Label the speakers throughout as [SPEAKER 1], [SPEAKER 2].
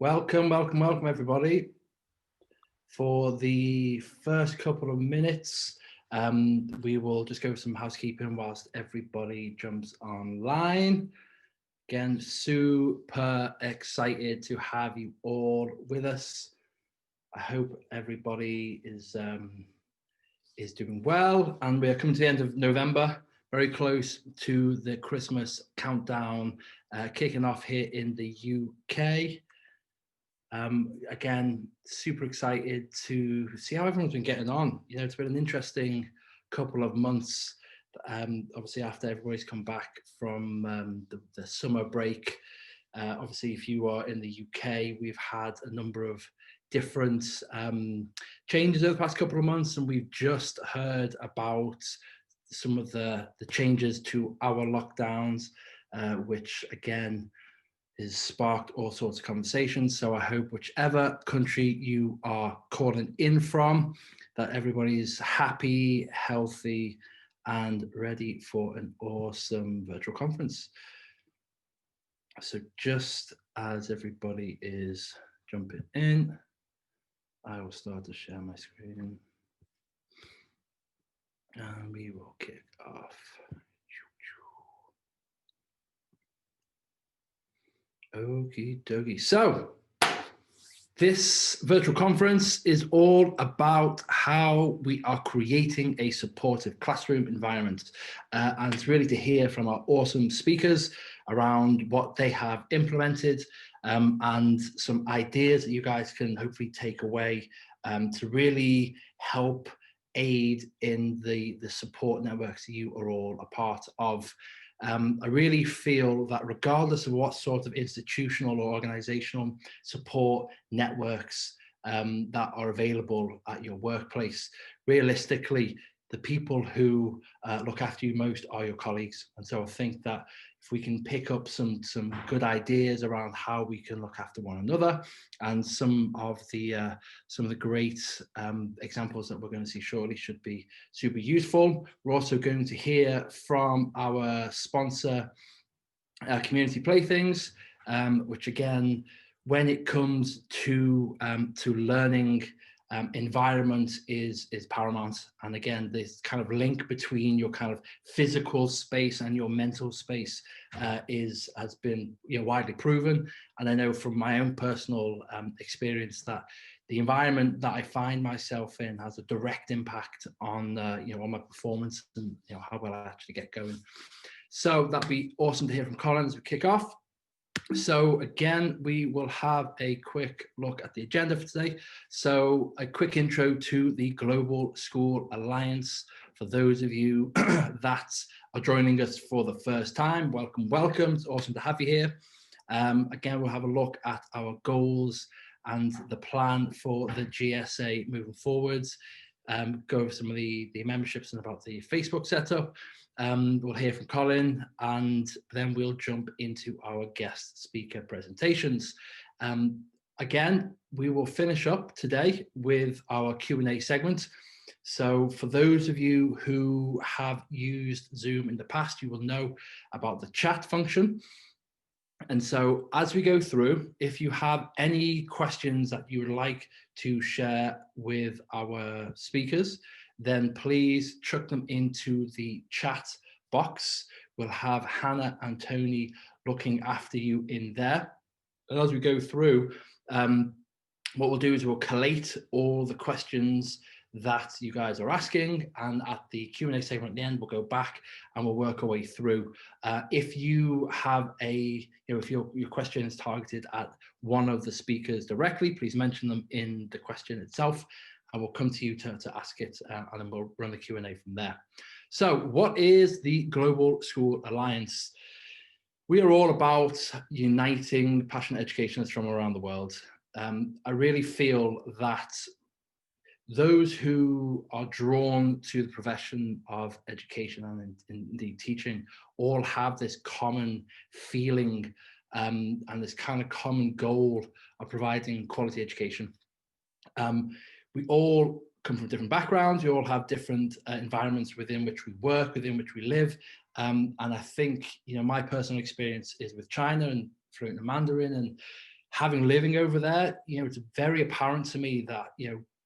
[SPEAKER 1] Welcome, welcome, welcome, everybody. For the first couple of minutes, we will just go over some housekeeping whilst everybody jumps online. Again, super excited to have you all with us. I hope everybody is doing well, and we are coming to the end of November, very close to the Christmas countdown kicking off here in the UK. Again, super excited to see how everyone's been getting on. You know, it's been an interesting couple of months. Obviously, after everybody's come back from the summer break. Obviously, if you are in the UK, we've had a number of different changes over the past couple of months, and we've just heard about some of the changes to our lockdowns, which again has sparked all sorts of conversations. So I hope whichever country you are calling in from, that everybody's happy, healthy, and ready for an awesome virtual conference. So just as everybody is jumping in, I will start to share my screen. And we will kick off. Okie dokie. So this virtual conference is all about how we are creating a supportive classroom environment. And it's really to hear from our awesome speakers around what they have implemented and some ideas that you guys can hopefully take away to really help aid in the support networks you are all a part of. I really feel that regardless of what sort of institutional or organizational support networks that are available at your workplace, realistically, the people who look after you most are your colleagues. And so I think that if we can pick up some good ideas around how we can look after one another, and some of the great examples that we're going to see shortly should be super useful. We're also going to hear from our sponsor, Community Playthings, which again, when it comes to learning, environment is paramount. And again, this kind of link between your kind of physical space and your mental space has been widely proven. And I know from my own personal experience that the environment that I find myself in has a direct impact on on my performance and how well I actually get going. So that'd be awesome to hear from Colin as we kick off. So again, we will have a quick look at the agenda for today. So a quick intro to the Global School Alliance. For those of you that are joining us for the first time, welcome, welcome. It's awesome to have you here. Again, we'll have a look at our goals and the plan for the GSA moving forwards. Go over some of the memberships and about the Facebook setup. We'll hear from Colin, and then we'll jump into our guest speaker presentations. Again, we will finish up today with our Q&A segment. So for those of you who have used Zoom in the past, you will know about the chat function. And so as we go through, if you have any questions that you would like to share with our speakers, then please chuck them into the chat box. We'll have Hannah and Tony looking after you in there. And as we go through, what we'll do is we'll collate all the questions that you guys are asking, and at the Q&A segment at the end, we'll go back and we'll work our way through. If you have if your question is targeted at one of the speakers directly, please mention them in the question itself, and we'll come to you to ask it, and then we'll run the Q&A from there. So what is the Global School Alliance? We are all about uniting passionate educationists from around the world. I really feel that those who are drawn to the profession of education and indeed teaching all have this common feeling and this kind of common goal of providing quality education. We all come from different backgrounds. We all have different environments within which we work, within which we live. And I think, my personal experience is with China and fluent in Mandarin. And having living over there, it's very apparent to me that,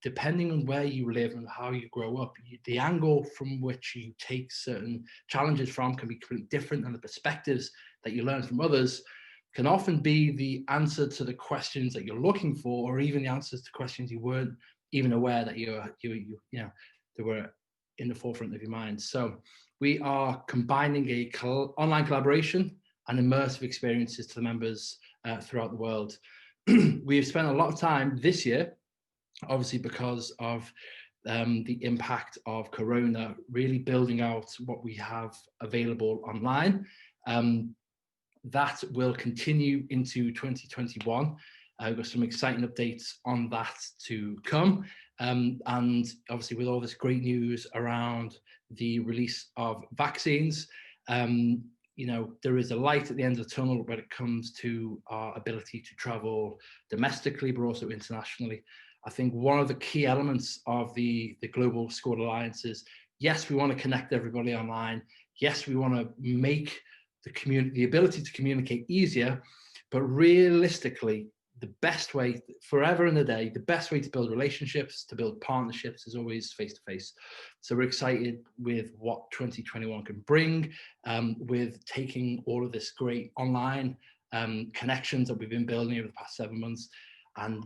[SPEAKER 1] depending on where you live and how you grow up, the angle from which you take certain challenges from can be completely different, and the perspectives that you learn from others can often be the answer to the questions that you're looking for, or even the answers to questions you weren't even aware that they were in the forefront of your mind. So we are combining online collaboration and immersive experiences to the members throughout the world. We've spent a lot of time this year, obviously because of the impact of Corona, really building out what we have available online. That will continue into 2021. We've got some exciting updates on that to come. And obviously with all this great news around the release of vaccines, there is a light at the end of the tunnel when it comes to our ability to travel domestically, but also internationally. I think one of the key elements of the Global School Alliance is, yes, we want to connect everybody online. Yes, we want to make the ability to communicate easier, but realistically, the best way, forever and a day, the best way to build relationships, to build partnerships is always face-to-face. So we're excited with what 2021 can bring, with taking all of this great online connections that we've been building over the past 7 months, and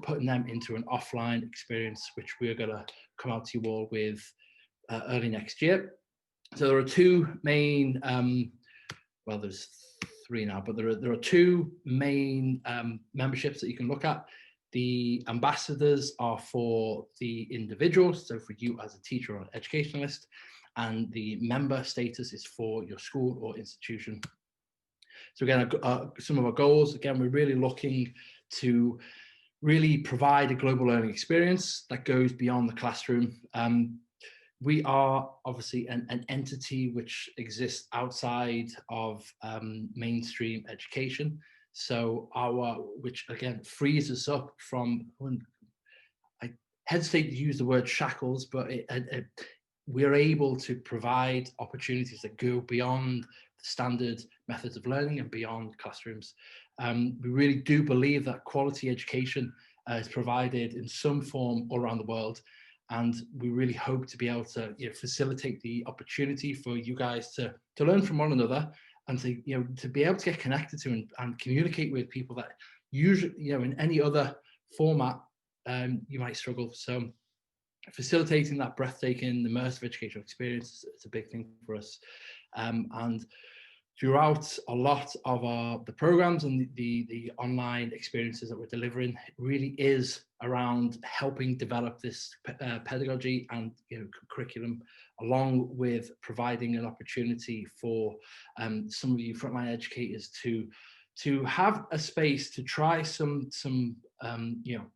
[SPEAKER 1] putting them into an offline experience, which we're going to come out to you all with early next year. So there are two main, well, there's three now, but there are two main memberships that you can look at. The ambassadors are for the individuals, so for you as a teacher or an educationalist, and the member status is for your school or institution. So again, some of our goals, again, we're really looking to really provide a global learning experience that goes beyond the classroom. We are obviously an entity which exists outside of mainstream education. So which again frees us up from, I hesitate to use the word shackles, but we're able to provide opportunities that go beyond the standard methods of learning and beyond classrooms. We really do believe that quality education is provided in some form all around the world. And we really hope to be able to facilitate the opportunity for you guys to learn from one another, and to be able to get connected to and communicate with people that usually, in any other format, you might struggle. So facilitating that breathtaking, immersive educational experience is a big thing for us. And throughout a lot of the programs and the online experiences that we're delivering, it really is around helping develop this pedagogy and curriculum, along with providing an opportunity for some of you frontline educators to have a space to try some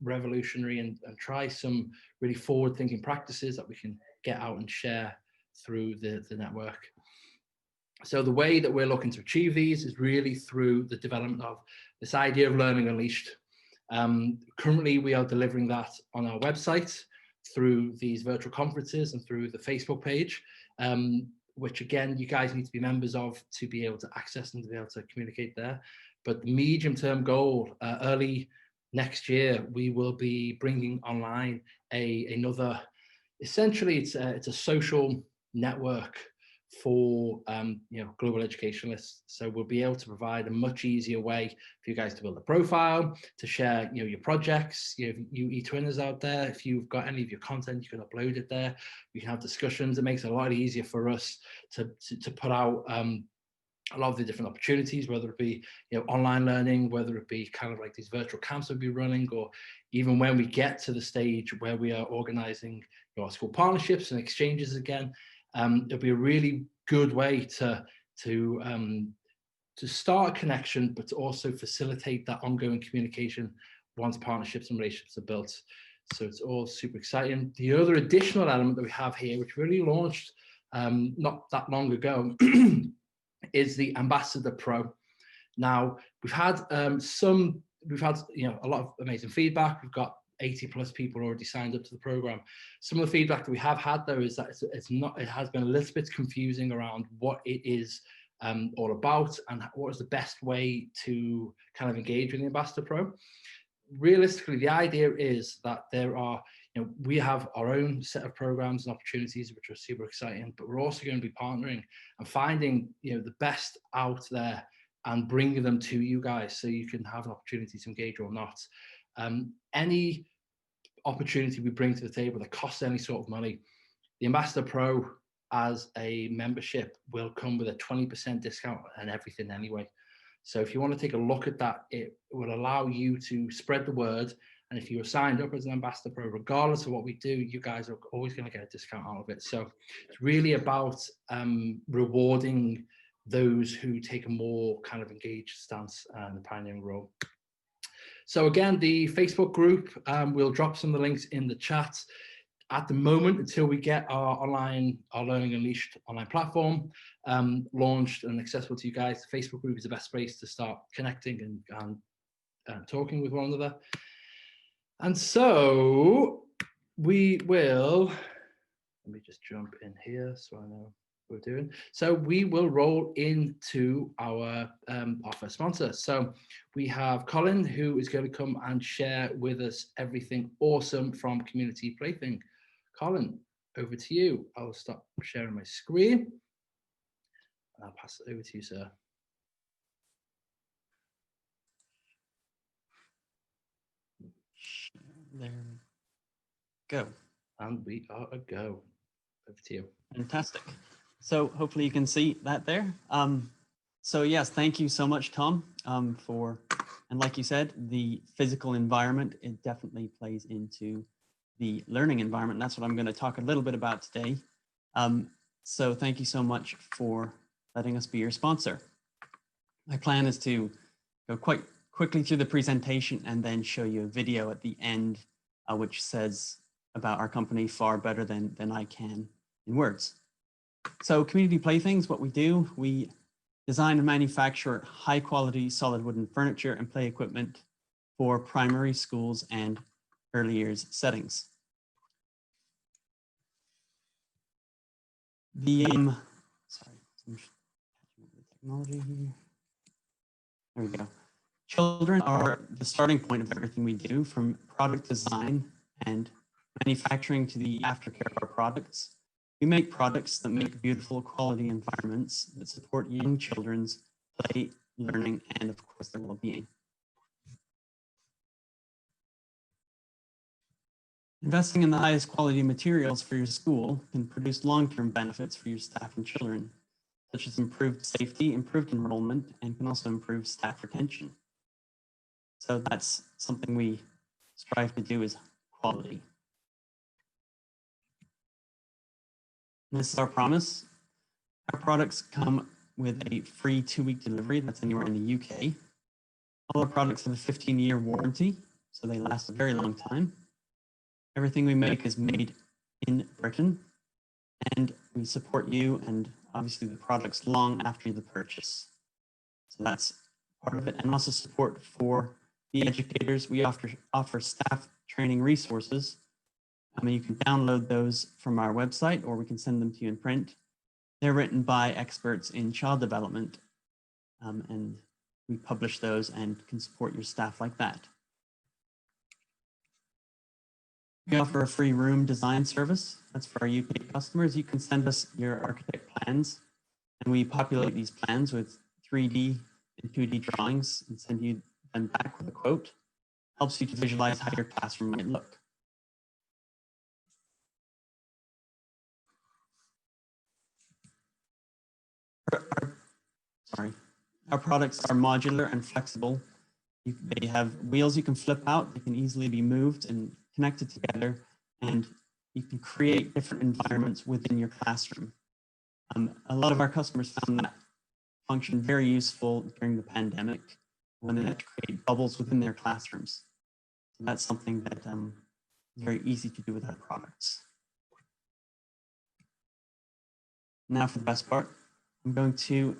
[SPEAKER 1] revolutionary and try some really forward-thinking practices that we can get out and share through the network. So the way that we're looking to achieve these is really through the development of this idea of learning unleashed. Currently, we are delivering that on our website through these virtual conferences and through the Facebook page, which again, you guys need to be members of to be able to access and to be able to communicate there. But the medium-term goal, early next year, we will be bringing online another, essentially it's a social network for global educationalists. So we'll be able to provide a much easier way for you guys to build a profile, to share your projects. You e-twinners out there, if you've got any of your content, you can upload it there. We can have discussions. It makes it a lot easier for us to put out a lot of the different opportunities, whether it be online learning, whether it be kind of like these virtual camps we'll be running, or even when we get to the stage where we are organizing our school partnerships and exchanges again. It'll be a really good way to start a connection, but to also facilitate that ongoing communication once partnerships and relationships are built. So it's all super exciting. The other additional element that we have here, which really launched not that long ago, is the Ambassador Pro. Now we've had a lot of amazing feedback. We've got 80+ people already signed up to the program. Some of the feedback that we have had though is that it has been a little bit confusing around what it is all about, and what is the best way to kind of engage with the Ambassador Pro. Realistically, the idea is that there are, we have our own set of programs and opportunities which are super exciting, but we're also going to be partnering and finding, the best out there and bringing them to you guys so you can have an opportunity to engage or not. Any opportunity we bring to the table that costs any sort of money, the Ambassador Pro as a membership will come with a 20% discount and everything anyway. So if you want to take a look at that, it will allow you to spread the word. And if you're signed up as an Ambassador Pro, regardless of what we do, you guys are always going to get a discount out of it. So it's really about rewarding those who take a more kind of engaged stance and the pioneering role. So again, the Facebook group, we'll drop some of the links in the chat. At the moment, until we get our Learning Unleashed online platform launched and accessible to you guys, the Facebook group is the best place to start connecting and talking with one another. And so we will, let me just jump in here so I know what we're doing. So we will roll into our first sponsor. So we have Colin, who is going to come and share with us everything awesome from Community Plaything. Colin, over to you. I'll stop sharing my screen. I'll pass it over to you, sir.
[SPEAKER 2] There we go.
[SPEAKER 1] And we are a go. Over to you.
[SPEAKER 2] Fantastic. So hopefully you can see that there. So yes, thank you so much, Tom, and like you said, the physical environment, it definitely plays into the learning environment. And that's what I'm going to talk a little bit about today. So thank you so much for letting us be your sponsor. My plan is to go quite quickly through the presentation and then show you a video at the end, which says about our company far better than I can in words. So Community Playthings, what we do, we design and manufacture high quality solid wooden furniture and play equipment for primary schools and early years settings. Sorry, technology here. There we go. Children are the starting point of everything we do, from product design and manufacturing to the aftercare of our products. We make products that make beautiful quality environments that support young children's play, learning, and of course their well-being. Investing in the highest quality materials for your school can produce long-term benefits for your staff and children, such as improved safety, improved enrollment, and can also improve staff retention. So that's something we strive to do, is quality. And this is our promise. Our products come with a free 2-week delivery that's anywhere in the UK. All our products have a 15-year warranty, so they last a very long time. Everything we make is made in Britain, and we support you and obviously the products long after the purchase. So that's part of it. And also support for the educators. We offer staff training resources. You can download those from our website, or we can send them to you in print. They're written by experts in child development, and we publish those and can support your staff like that. We offer a free room design service. That's for our UK customers. You can send us your architect plans, and we populate these plans with 3D and 2D drawings and send you them back with a quote. Helps you to visualize how your classroom might look. Our products are modular and flexible. They have wheels you can flip out. They can easily be moved and connected together, and you can create different environments within your classroom. A lot of our customers found that function very useful during the pandemic when they had to create bubbles within their classrooms. So that's something that is very easy to do with our products. Now for the best part, I'm going to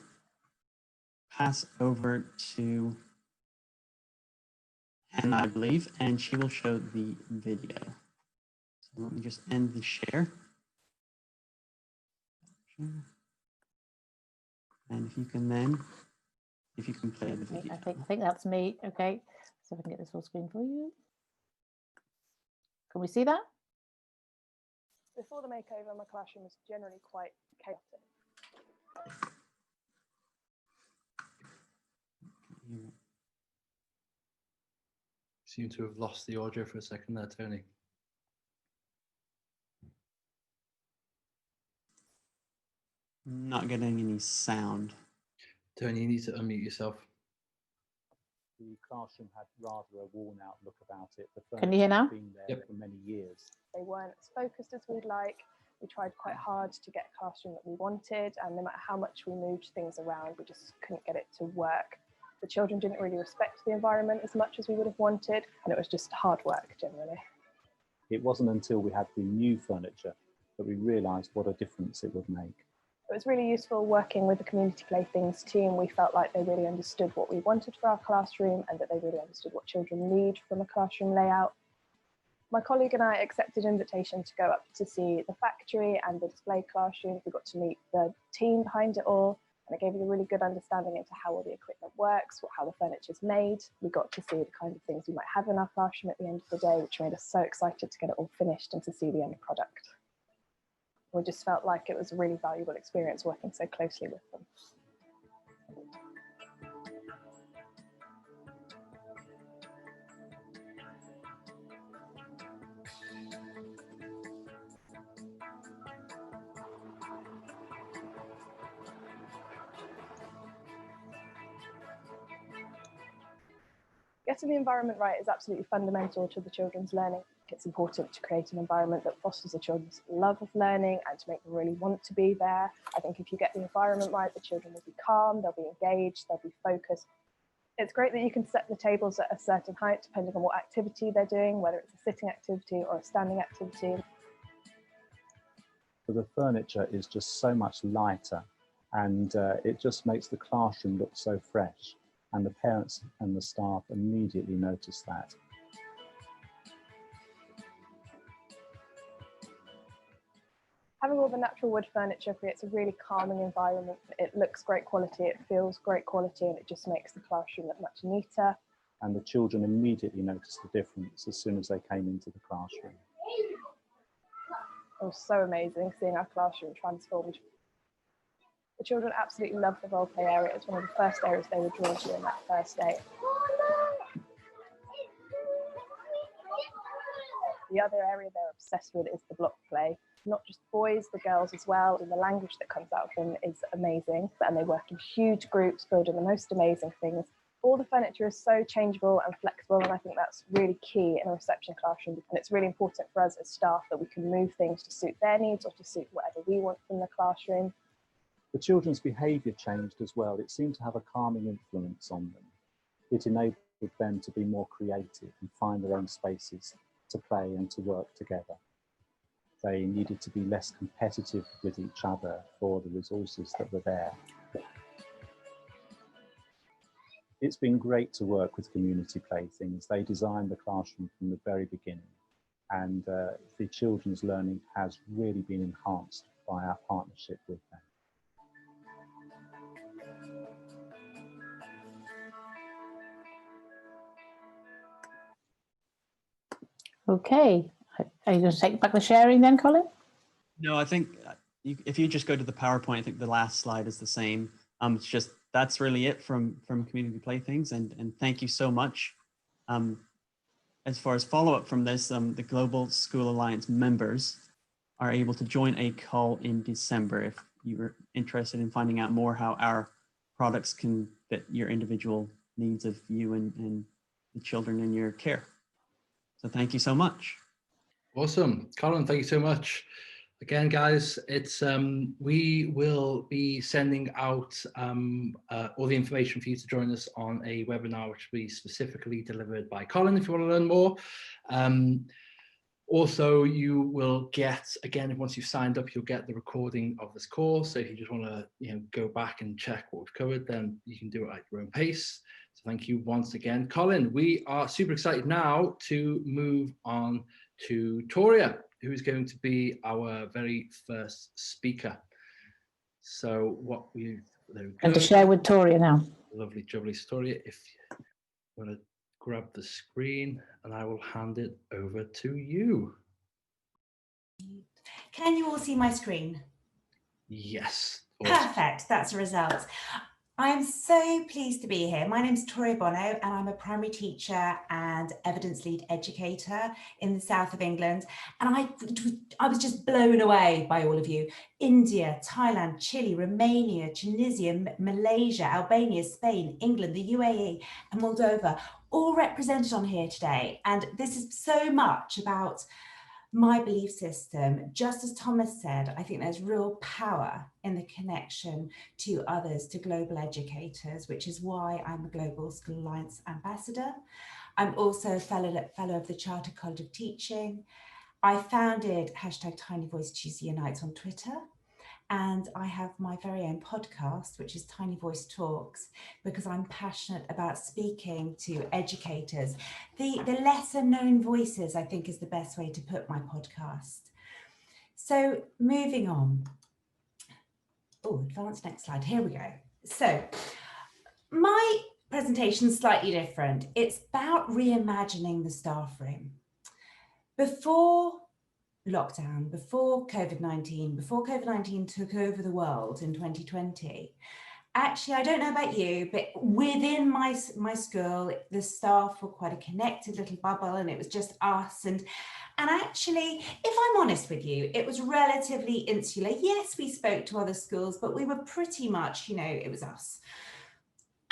[SPEAKER 2] pass over to Hannah, I believe, and she will show the video. So let me just end the share. And if you can then, if you can play the video.
[SPEAKER 3] I think that's me. Okay, so if I can get this full screen for you. Can we see that?
[SPEAKER 4] Before the makeover, my classroom was generally quite chaotic.
[SPEAKER 1] Seem to have lost the audio for a second there, Tony.
[SPEAKER 2] Not getting any sound.
[SPEAKER 1] Tony, you need to unmute yourself.
[SPEAKER 5] The classroom had rather a worn-out look about it. The
[SPEAKER 3] Can you hear now?
[SPEAKER 5] furniture had been there for many years.
[SPEAKER 4] They weren't as focused as we'd like. We tried quite hard to get a classroom that we wanted, and no matter how much we moved things around, we just couldn't get it to work. The children didn't really respect the environment as much as we would have wanted, and it was just hard work generally.
[SPEAKER 5] It wasn't until we had the new furniture that we realised what a difference it would make.
[SPEAKER 4] It was really useful working with the Community Playthings team. We felt like they really understood what we wanted for our classroom and that they really understood what children need from a classroom layout. My colleague and I accepted an invitation to go up to see the factory and the display classrooms. We got to meet the team behind it all, and it gave us a really good understanding into how all the equipment works, how the furniture is made. We got to see the kind of things we might have in our classroom at the end of the day, which made us so excited to get it all finished and to see the end product. We just felt like it was a really valuable experience working so closely with them. Getting the environment right is absolutely fundamental to the children's learning. It's important to create an environment that fosters the children's love of learning and to make them really want to be there. I think if you get the environment right, the children will be calm, they'll be engaged, they'll be focused. It's great that you can set the tables at a certain height depending on what activity they're doing, whether it's a sitting activity or a standing activity.
[SPEAKER 5] So the furniture is just so much lighter, and it just makes the classroom look so fresh. And the parents and the staff immediately notice that.
[SPEAKER 4] Having all the natural wood furniture creates a really calming environment. It looks great quality, it feels great quality, and it just makes the classroom look much neater.
[SPEAKER 5] And the children immediately noticed the difference as soon as they came into the classroom.
[SPEAKER 4] It was so amazing seeing our classroom transformed. The children absolutely loved the role play area. It's one of the first areas they were drawn to in that first day. The other area they're obsessed with is the block play. Not just boys, the girls as well, and the language that comes out of them is amazing. And they work in huge groups, building the most amazing things. All the furniture is so changeable and flexible, and I think that's really key in a reception classroom. And it's really important for us as staff that we can move things to suit their needs or to suit whatever we want from the classroom.
[SPEAKER 5] The children's behaviour changed as well. It seemed to have a calming influence on them. It enabled them to be more creative and find their own spaces to play and to work together. They needed to be less competitive with each other for the resources that were there. It's been great to work with Community Playthings. They designed the classroom from the very beginning, and the children's learning has really been enhanced by our partnership with them.
[SPEAKER 3] Okay, are you going to take back the sharing then, Colin?
[SPEAKER 2] No, I think if you just go to the PowerPoint, I think the last slide is the same. It's just, that's really it from Community Playthings, and thank you so much. As far as follow-up from this, the Global School Alliance members are able to join a call in December if you're interested in finding out more how our products can fit your individual needs of you and the children in your care. So thank you so much.
[SPEAKER 1] Awesome. Colin, thank you so much. Again, guys, it's we will be sending out all the information for you to join us on a webinar, which will be specifically delivered by Colin if you want to learn more. Also, you will get, again, once you've signed up, you'll get the recording of this course. So if you just want to go back and check what we've covered, then you can do it at your own pace. So thank you once again. Colin, we are super excited now to move on to Toria, who is going to be our very first speaker. So what we've There we go.
[SPEAKER 3] And to share with Toria now.
[SPEAKER 1] Lovely, jubbly story. If you want to grab the screen, and I will hand it over to you.
[SPEAKER 6] Can you all see my screen?
[SPEAKER 1] Yes. Awesome.
[SPEAKER 6] Perfect, that's a result. I'm so pleased to be here. My name's Toria Bono and I'm a primary teacher and evidence lead educator in the south of England. And I was just blown away by all of you. India, Thailand, Chile, Romania, Tunisia, Malaysia, Albania, Spain, England, the UAE and Moldova, all represented on here today. And this is so much about my belief system. Just as Thomas said, I think there's real power in the connection to others, to global educators, which is why I'm a Global School Alliance Ambassador. I'm also a fellow of the Chartered College of Teaching. I founded #TinyVoiceTuesdayUnites on Twitter. And I have my very own podcast, which is Tiny Voice Talks, because I'm passionate about speaking to educators. The lesser known voices, I think, is the best way to put my podcast. So moving on. Oh, advance next slide. Here we go. So my presentation is slightly different. It's about reimagining the staff room. Before lockdown, before COVID-19 took over the world in 2020, actually, I don't know about you, but within my school, the staff were quite a connected little bubble and it was just us. And actually, if I'm honest with you, it was relatively insular. Yes, we spoke to other schools, but we were pretty much, it was us.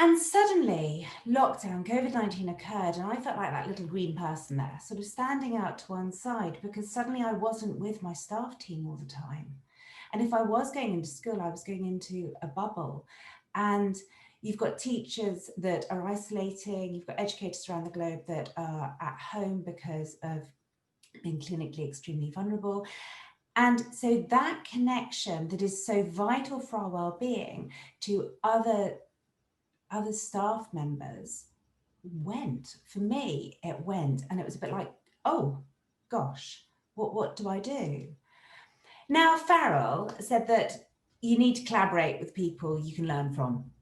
[SPEAKER 6] And suddenly lockdown, COVID-19 occurred and I felt like that little green person there, sort of standing out to one side because suddenly I wasn't with my staff team all the time. And if I was going into school, I was going into a bubble. And you've got teachers that are isolating, you've got educators around the globe that are at home because of being clinically extremely vulnerable. And so that connection that is so vital for our well-being to other staff members went. For me, it went, and it was a bit like, oh gosh, what do I do? Now, Farrell said that you need to collaborate with people you can learn from.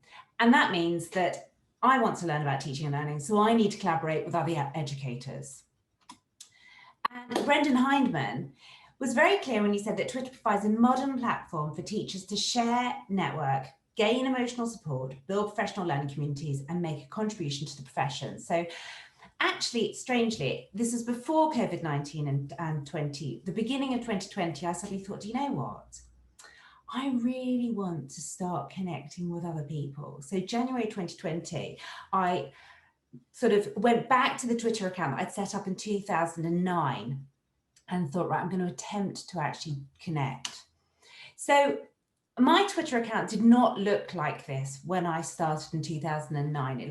[SPEAKER 6] And that means that I want to learn about teaching and learning, so I need to collaborate with other educators. And Brendan Hindman was very clear when he said that Twitter provides a modern platform for teachers to share, network, gain emotional support, build professional learning communities, and make a contribution to the profession. So actually, strangely, this is before COVID-19 and the beginning of 2020, I suddenly thought, do you know what? I really want to start connecting with other people. So January 2020, I sort of went back to the Twitter account that I'd set up in 2009 and thought, right, I'm going to attempt to actually connect. So my Twitter account did not look like this when I started in 2009. It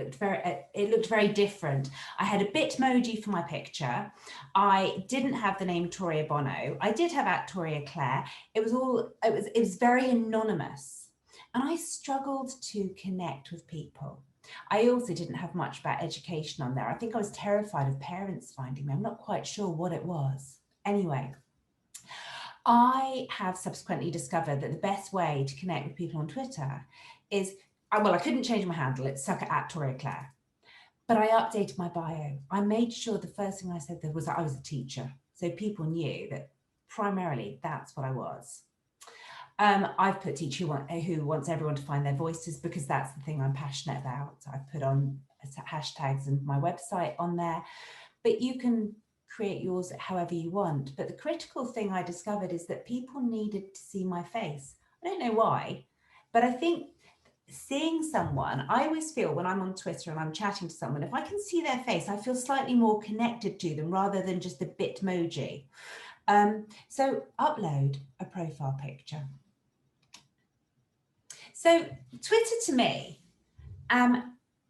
[SPEAKER 6] looked very different. I had a Bitmoji for my picture. I didn't have the name Toria Bono. I did have @Toria Claire. It was very anonymous, and I struggled to connect with people. I also didn't have much about education on there. I think I was terrified of parents finding me. I'm not quite sure what it was. Anyway, I have subsequently discovered that the best way to connect with people on Twitter is, well, I couldn't change my handle, it's @Toria Claire. But I updated my bio. I made sure the first thing I said there was that I was a teacher. So people knew that primarily that's what I was. I've put teacher who wants everyone to find their voices because that's the thing I'm passionate about. I've put on hashtags and my website on there, but you can create yours however you want. But the critical thing I discovered is that people needed to see my face. I don't know why, but I think seeing someone, I always feel when I'm on Twitter and I'm chatting to someone, if I can see their face, I feel slightly more connected to them rather than just a Bitmoji. So upload a profile picture. So Twitter to me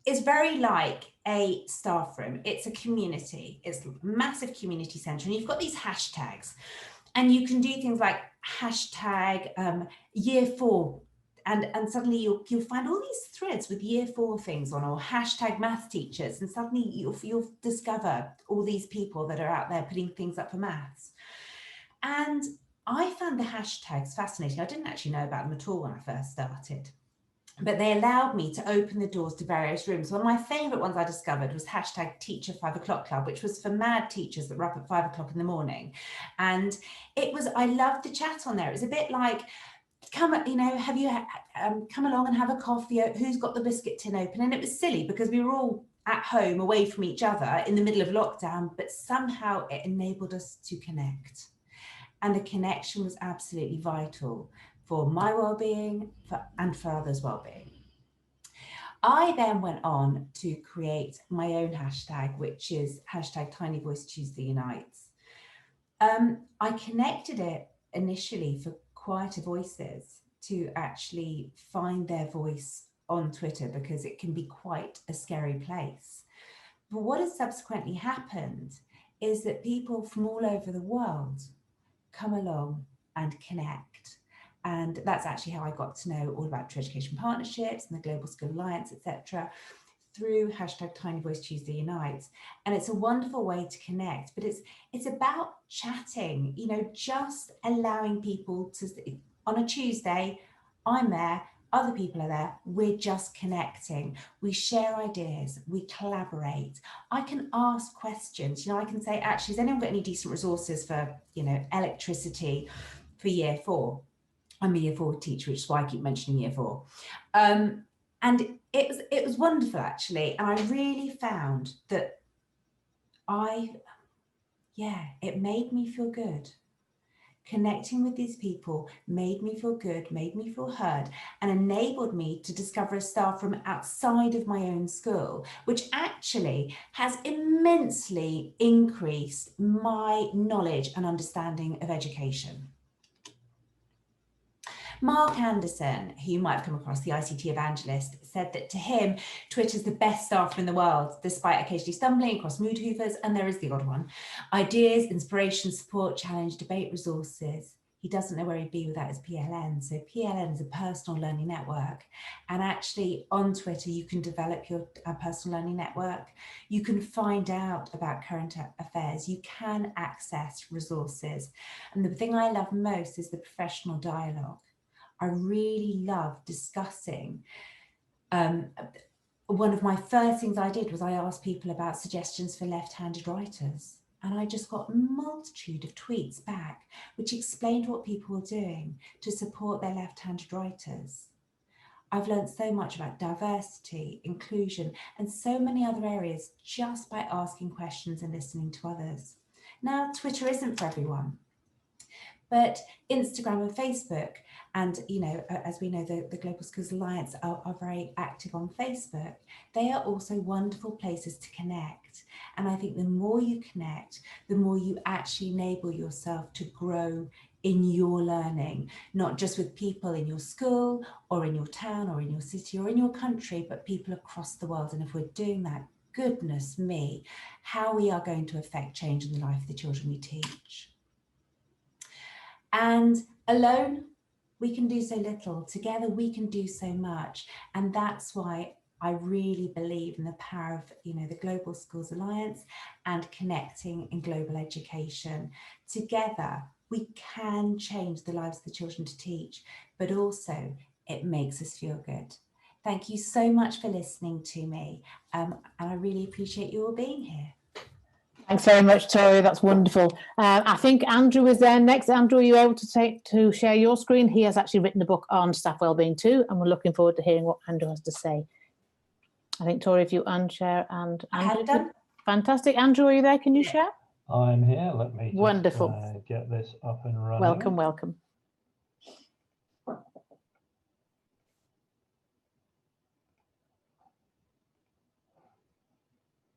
[SPEAKER 6] is very like a staff room. It's a community. It's a massive community center. And you've got these hashtags. And you can do things like hashtag year 4. And suddenly you'll find all these threads with year 4 things on, or hashtag math teachers. And suddenly you'll discover all these people that are out there putting things up for maths. And I found the hashtags fascinating. I didn't actually know about them at all when I first started. but they allowed me to open the doors to various rooms. One of my favorite ones I discovered was hashtag Teacher 5 O'Clock Club, which was for mad teachers that were up at 5 o'clock in the morning. And it was, I loved the chat on there. It was a bit like, come, you know, have you come along and have a coffee? Who's got the biscuit tin open? And it was silly because we were all at home away from each other in the middle of lockdown, but somehow it enabled us to connect. And the connection was absolutely vital for my well-being and for others' well-being. I then went on to create my own hashtag, which is hashtag Tiny Voice Tuesday Unites. I connected it initially for quieter voices to actually find their voice on Twitter, because it can be quite a scary place. But what has subsequently happened is that people from all over the world come along and connect. And that's actually how I got to know all about True Education Partnerships and the Global School Alliance, etc., through hashtag Tiny Voice Tuesday Unites. And it's a wonderful way to connect, but it's about chatting, you know, just allowing people to, on a Tuesday, I'm there, other people are there, we're just connecting, we share ideas, we collaborate. I can ask questions, you know, I can say, actually, has anyone got any decent resources for, you know, electricity for year 4? I'm a year 4 teacher, which is why I keep mentioning year 4. And it was wonderful, actually. And I really found that it made me feel good. Connecting with these people made me feel good, made me feel heard, and enabled me to discover a Staffroom outside of my own school, which actually has immensely increased my knowledge and understanding of education. Mark Anderson, who you might have come across, the ICT evangelist, said that to him, Twitter's the best Staffroom in the world, despite occasionally stumbling across mood hoovers, and there is the odd one. Ideas, inspiration, support, challenge, debate, resources. He doesn't know where he'd be without his PLN. So PLN is a personal learning network. And actually on Twitter, you can develop your personal learning network. You can find out about current affairs. You can access resources. And the thing I love most is the professional dialogue. I really love discussing. One of my first things I did was I asked people about suggestions for left-handed writers. And I just got a multitude of tweets back, which explained what people were doing to support their left-handed writers. I've learned so much about diversity, inclusion, and so many other areas just by asking questions and listening to others. Now, Twitter isn't for everyone, but Instagram and Facebook, and, you know, as we know, the Global Schools Alliance are very active on Facebook. They are also wonderful places to connect. And I think the more you connect, the more you actually enable yourself to grow in your learning, not just with people in your school or in your town or in your city or in your country, but people across the world. And if we're doing that, goodness me, how we are going to affect change in the life of the children we teach. And alone, we can do so little. Together, we can do so much. And that's why I really believe in the power of, you know, the Global Schools Alliance and connecting in global education. Together, we can change the lives of the children to teach, but also it makes us feel good. Thank you so much for listening to me. And I really appreciate you all being here.
[SPEAKER 3] Thanks very much, Tori. That's wonderful. I think Andrew is there next. Andrew, are you able to share your screen? He has actually written a book on staff wellbeing too, and we're looking forward to hearing what Andrew has to say. I think, Tori, if you unshare and Andrew.
[SPEAKER 6] Done.
[SPEAKER 3] Fantastic. Andrew, are you there? Can you share?
[SPEAKER 7] I'm here. Let me just,
[SPEAKER 3] wonderful.
[SPEAKER 7] Get this up and running.
[SPEAKER 3] Welcome, welcome.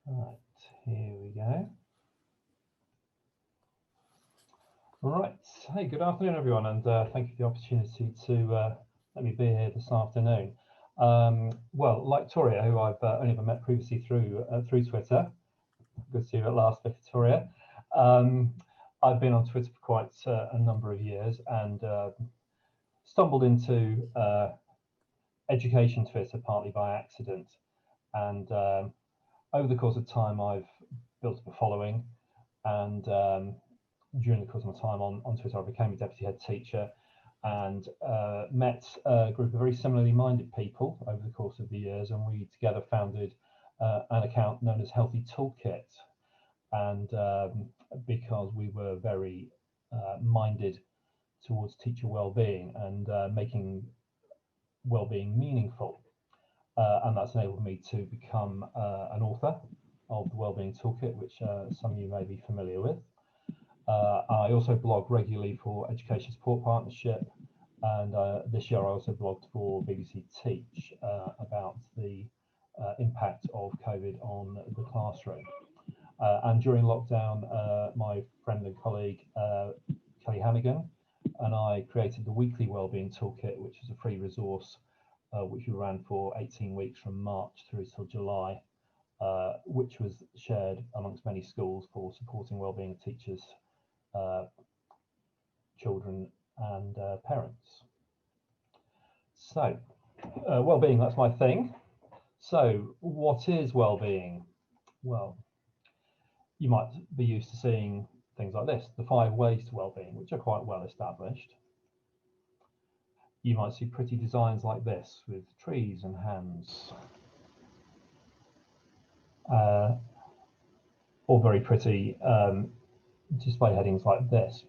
[SPEAKER 7] Right, here we go. All right. Hey, good afternoon, everyone, and thank you for the opportunity to let me be here this afternoon. Well, like Toria, who I've only ever met previously through Twitter. Good to see you at last, Victoria. I've been on Twitter for quite a number of years and stumbled into education Twitter partly by accident. And over the course of time, I've built up a following, and during the course of my time on Twitter, I became a deputy head teacher. and met a group of very similarly minded people over the course of the years, and we together founded an account known as Healthy Toolkit. And because we were very minded towards teacher well-being and making well-being meaningful, and that's enabled me to become an author of the Wellbeing Toolkit, which some of you may be familiar with. I also blog regularly for Education Support Partnership, and this year I also blogged for BBC Teach about the impact of COVID on the classroom. And during lockdown, my friend and colleague Kelly Hannigan and I created the weekly Wellbeing Toolkit, which is a free resource which we ran for 18 weeks from March through till July, which was shared amongst many schools for supporting wellbeing of teachers, children and parents. So wellbeing, that's my thing. So what is wellbeing? Well, you might be used to seeing things like this, the 5 ways to wellbeing, which are quite well established. You might see pretty designs like this with trees and hands, or very pretty display headings like this.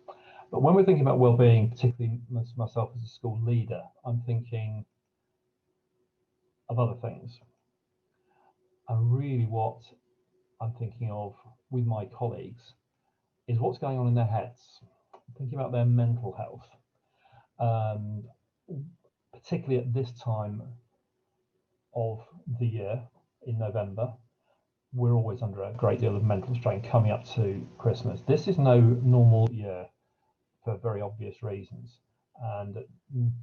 [SPEAKER 7] But when we're thinking about wellbeing, particularly myself as a school leader, I'm thinking of other things. And really what I'm thinking of with my colleagues is what's going on in their heads, thinking about their mental health. Particularly at this time of the year, in November, we're always under a great deal of mental strain coming up to Christmas. This is no normal year for very obvious reasons. And at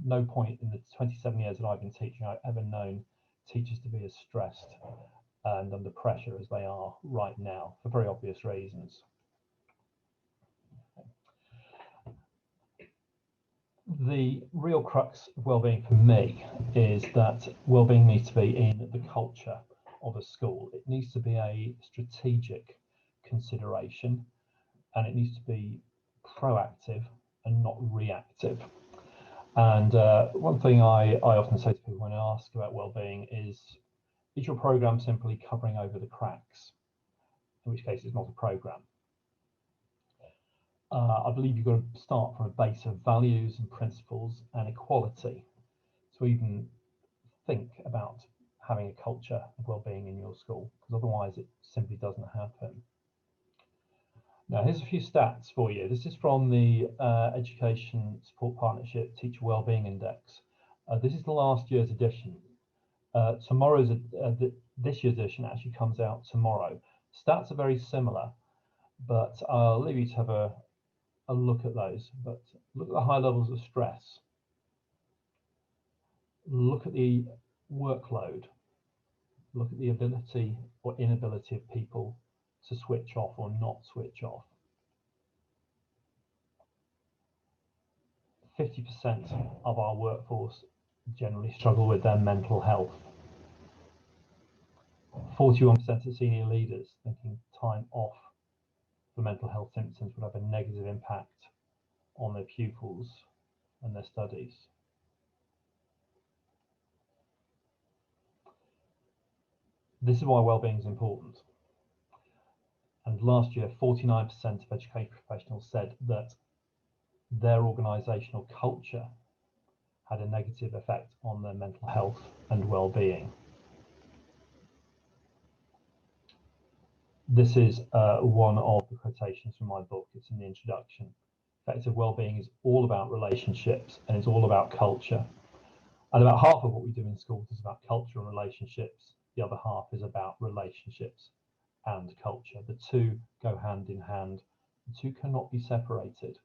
[SPEAKER 7] no point in the 27 years that I've been teaching, I've ever known teachers to be as stressed and under pressure as they are right now, for very obvious reasons. The real crux of wellbeing for me is that wellbeing needs to be in the culture of a school. It needs to be a strategic consideration, and it needs to be proactive and not reactive. And one thing I often say to people when I ask about wellbeing is your program simply covering over the cracks? In which case it's not a program. I believe you've got to start from a base of values and principles and equality to even think about having a culture of wellbeing in your school, because otherwise it simply doesn't happen. Now, here's a few stats for you. This is from the Education Support Partnership Teacher Wellbeing Index. This is the last year's edition. This year's edition actually comes out tomorrow. Stats are very similar, but I'll leave you to have a look at those. But look at the high levels of stress. Look at the workload. Look at the ability or inability of people to switch off or not switch off. 50% of our workforce generally struggle with their mental health. 41% of senior leaders thinking time off for mental health symptoms would have a negative impact on their pupils and their studies. This is why wellbeing is important. And last year, 49% of education professionals said that their organisational culture had a negative effect on their mental health and well-being. This is one of the quotations from my book. It's in the introduction. Effective well-being is all about relationships, and it's all about culture. And about half of what we do in schools is about culture and relationships. The other half is about relationships and culture. The two go hand in hand. The two cannot be separated.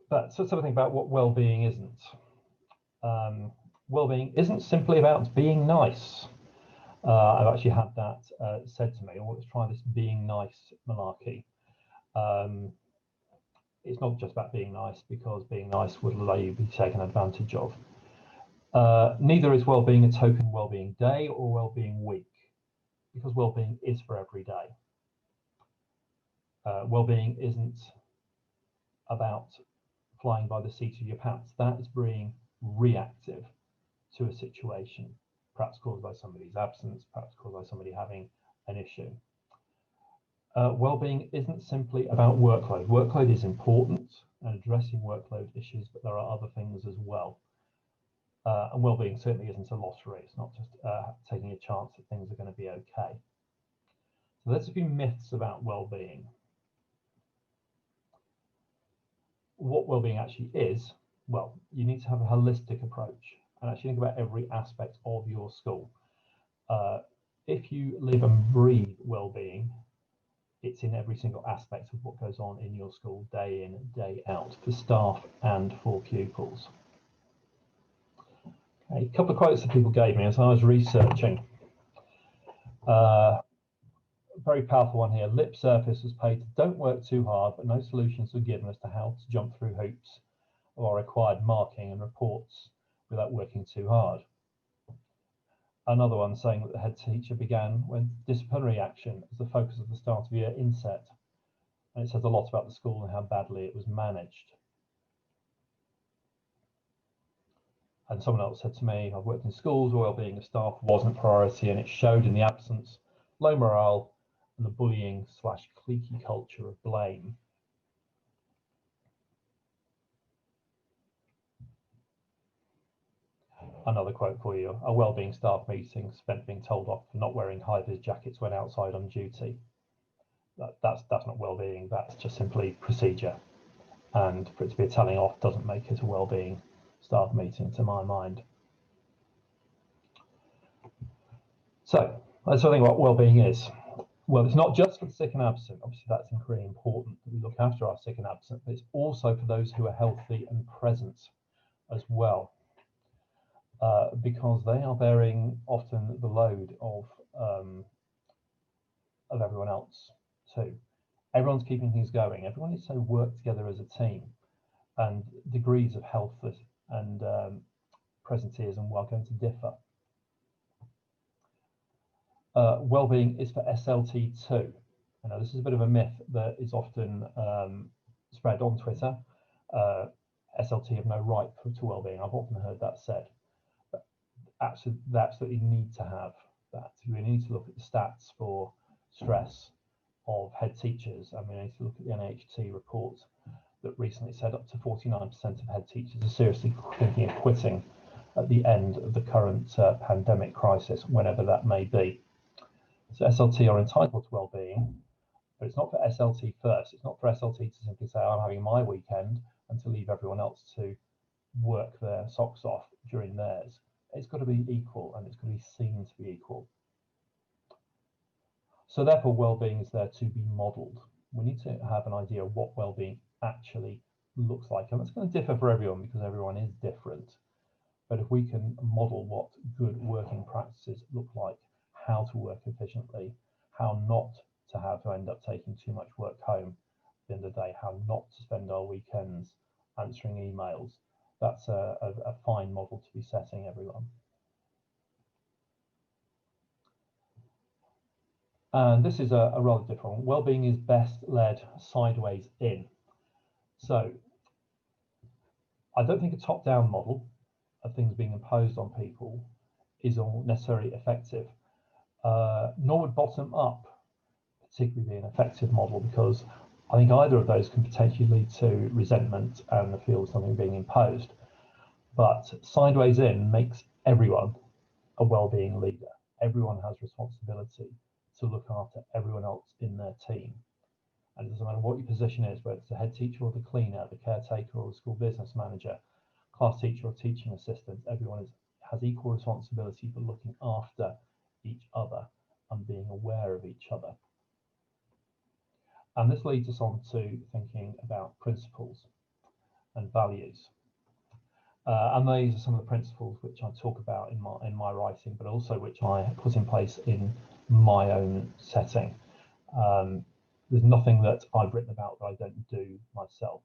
[SPEAKER 7] But so something about what well-being isn't. Well-being isn't simply about being nice. I've actually had that said to me, oh, let's try this being nice malarkey. It's not just about being nice, because being nice would allow you to be taken advantage of. Neither is well-being a token well-being day or well-being week, because well-being is for every day. Well-being isn't about flying by the seat of your pants. That is being reactive to a situation, perhaps caused by somebody's absence, perhaps caused by somebody having an issue. Well-being isn't simply about workload. Workload is important and addressing workload issues, but there are other things as well. And well-being certainly isn't a lottery. It's not just taking a chance that things are going to be okay. So there's a few myths about well-being. What well-being actually is, well, you need to have a holistic approach and actually think about every aspect of your school. If you live and breathe well-being, it's in every single aspect of what goes on in your school, day in, day out, for staff and for pupils. Okay, a couple of quotes that people gave me as I was researching. Very powerful one here. Lip service was paid to don't work too hard, but no solutions were given as to how to jump through hoops or required marking and reports without working too hard. Another one saying that the head teacher began with disciplinary action as the focus of the start of year inset. And it says a lot about the school and how badly it was managed. And someone else said to me, I've worked in schools where well-being of staff wasn't a priority, and it showed in the absence, low morale, and the bullying / cliquey culture of blame. Another quote for you, a well-being staff meeting spent being told off for not wearing high-vis jackets when outside on duty. That's not well-being, that's just simply procedure. And for it to be a telling off doesn't make it a well-being staff meeting to my mind. So let's think what well-being is. Well, it's not just for the sick and absent. Obviously, that's incredibly important that we look after our sick and absent, but it's also for those who are healthy and present as well. Because they are bearing often the load of everyone else too. Everyone's keeping things going. Everyone needs to work together as a team, and degrees of health and presenteeism are going to differ. Well-being is for SLT2. I know this is a bit of a myth that is often spread on Twitter. SLT have no right to well-being. I've often heard that said. They absolutely need to have that. We need to look at the stats for stress of head teachers, and we need to look at the NHT report that recently said up to 49% of head teachers are seriously thinking of quitting at the end of the current pandemic crisis, whenever that may be. So SLT are entitled to well-being, but it's not for SLT first. It's not for SLT to simply say, I'm having my weekend, and to leave everyone else to work their socks off during theirs. It's got to be equal, and it's got to be seen to be equal. So therefore, well-being is there to be modelled. We need to have an idea of what well-being actually looks like, and that's going to differ for everyone because everyone is different. But if we can model what good working practices look like, how to work efficiently, how not to have to end up taking too much work home at the end of the day, how not to spend our weekends answering emails, that's a fine model to be setting everyone. And this is a rather different one. Wellbeing is best led sideways in. So I don't think a top-down model of things being imposed on people is necessarily effective, nor would bottom-up particularly be an effective model, because I think either of those can potentially lead to resentment and the feel of something being imposed. But sideways in makes everyone a well-being leader. Everyone has responsibility to look after everyone else in their team. And it doesn't matter what your position is, whether it's the head teacher or the cleaner, the caretaker or the school business manager, class teacher or teaching assistant, everyone has equal responsibility for looking after each other and being aware of each other. And this leads us on to thinking about principles and values. And these are some of the principles which I talk about in my writing, but also which I put in place in my own setting. There's nothing that I've written about that I don't do myself.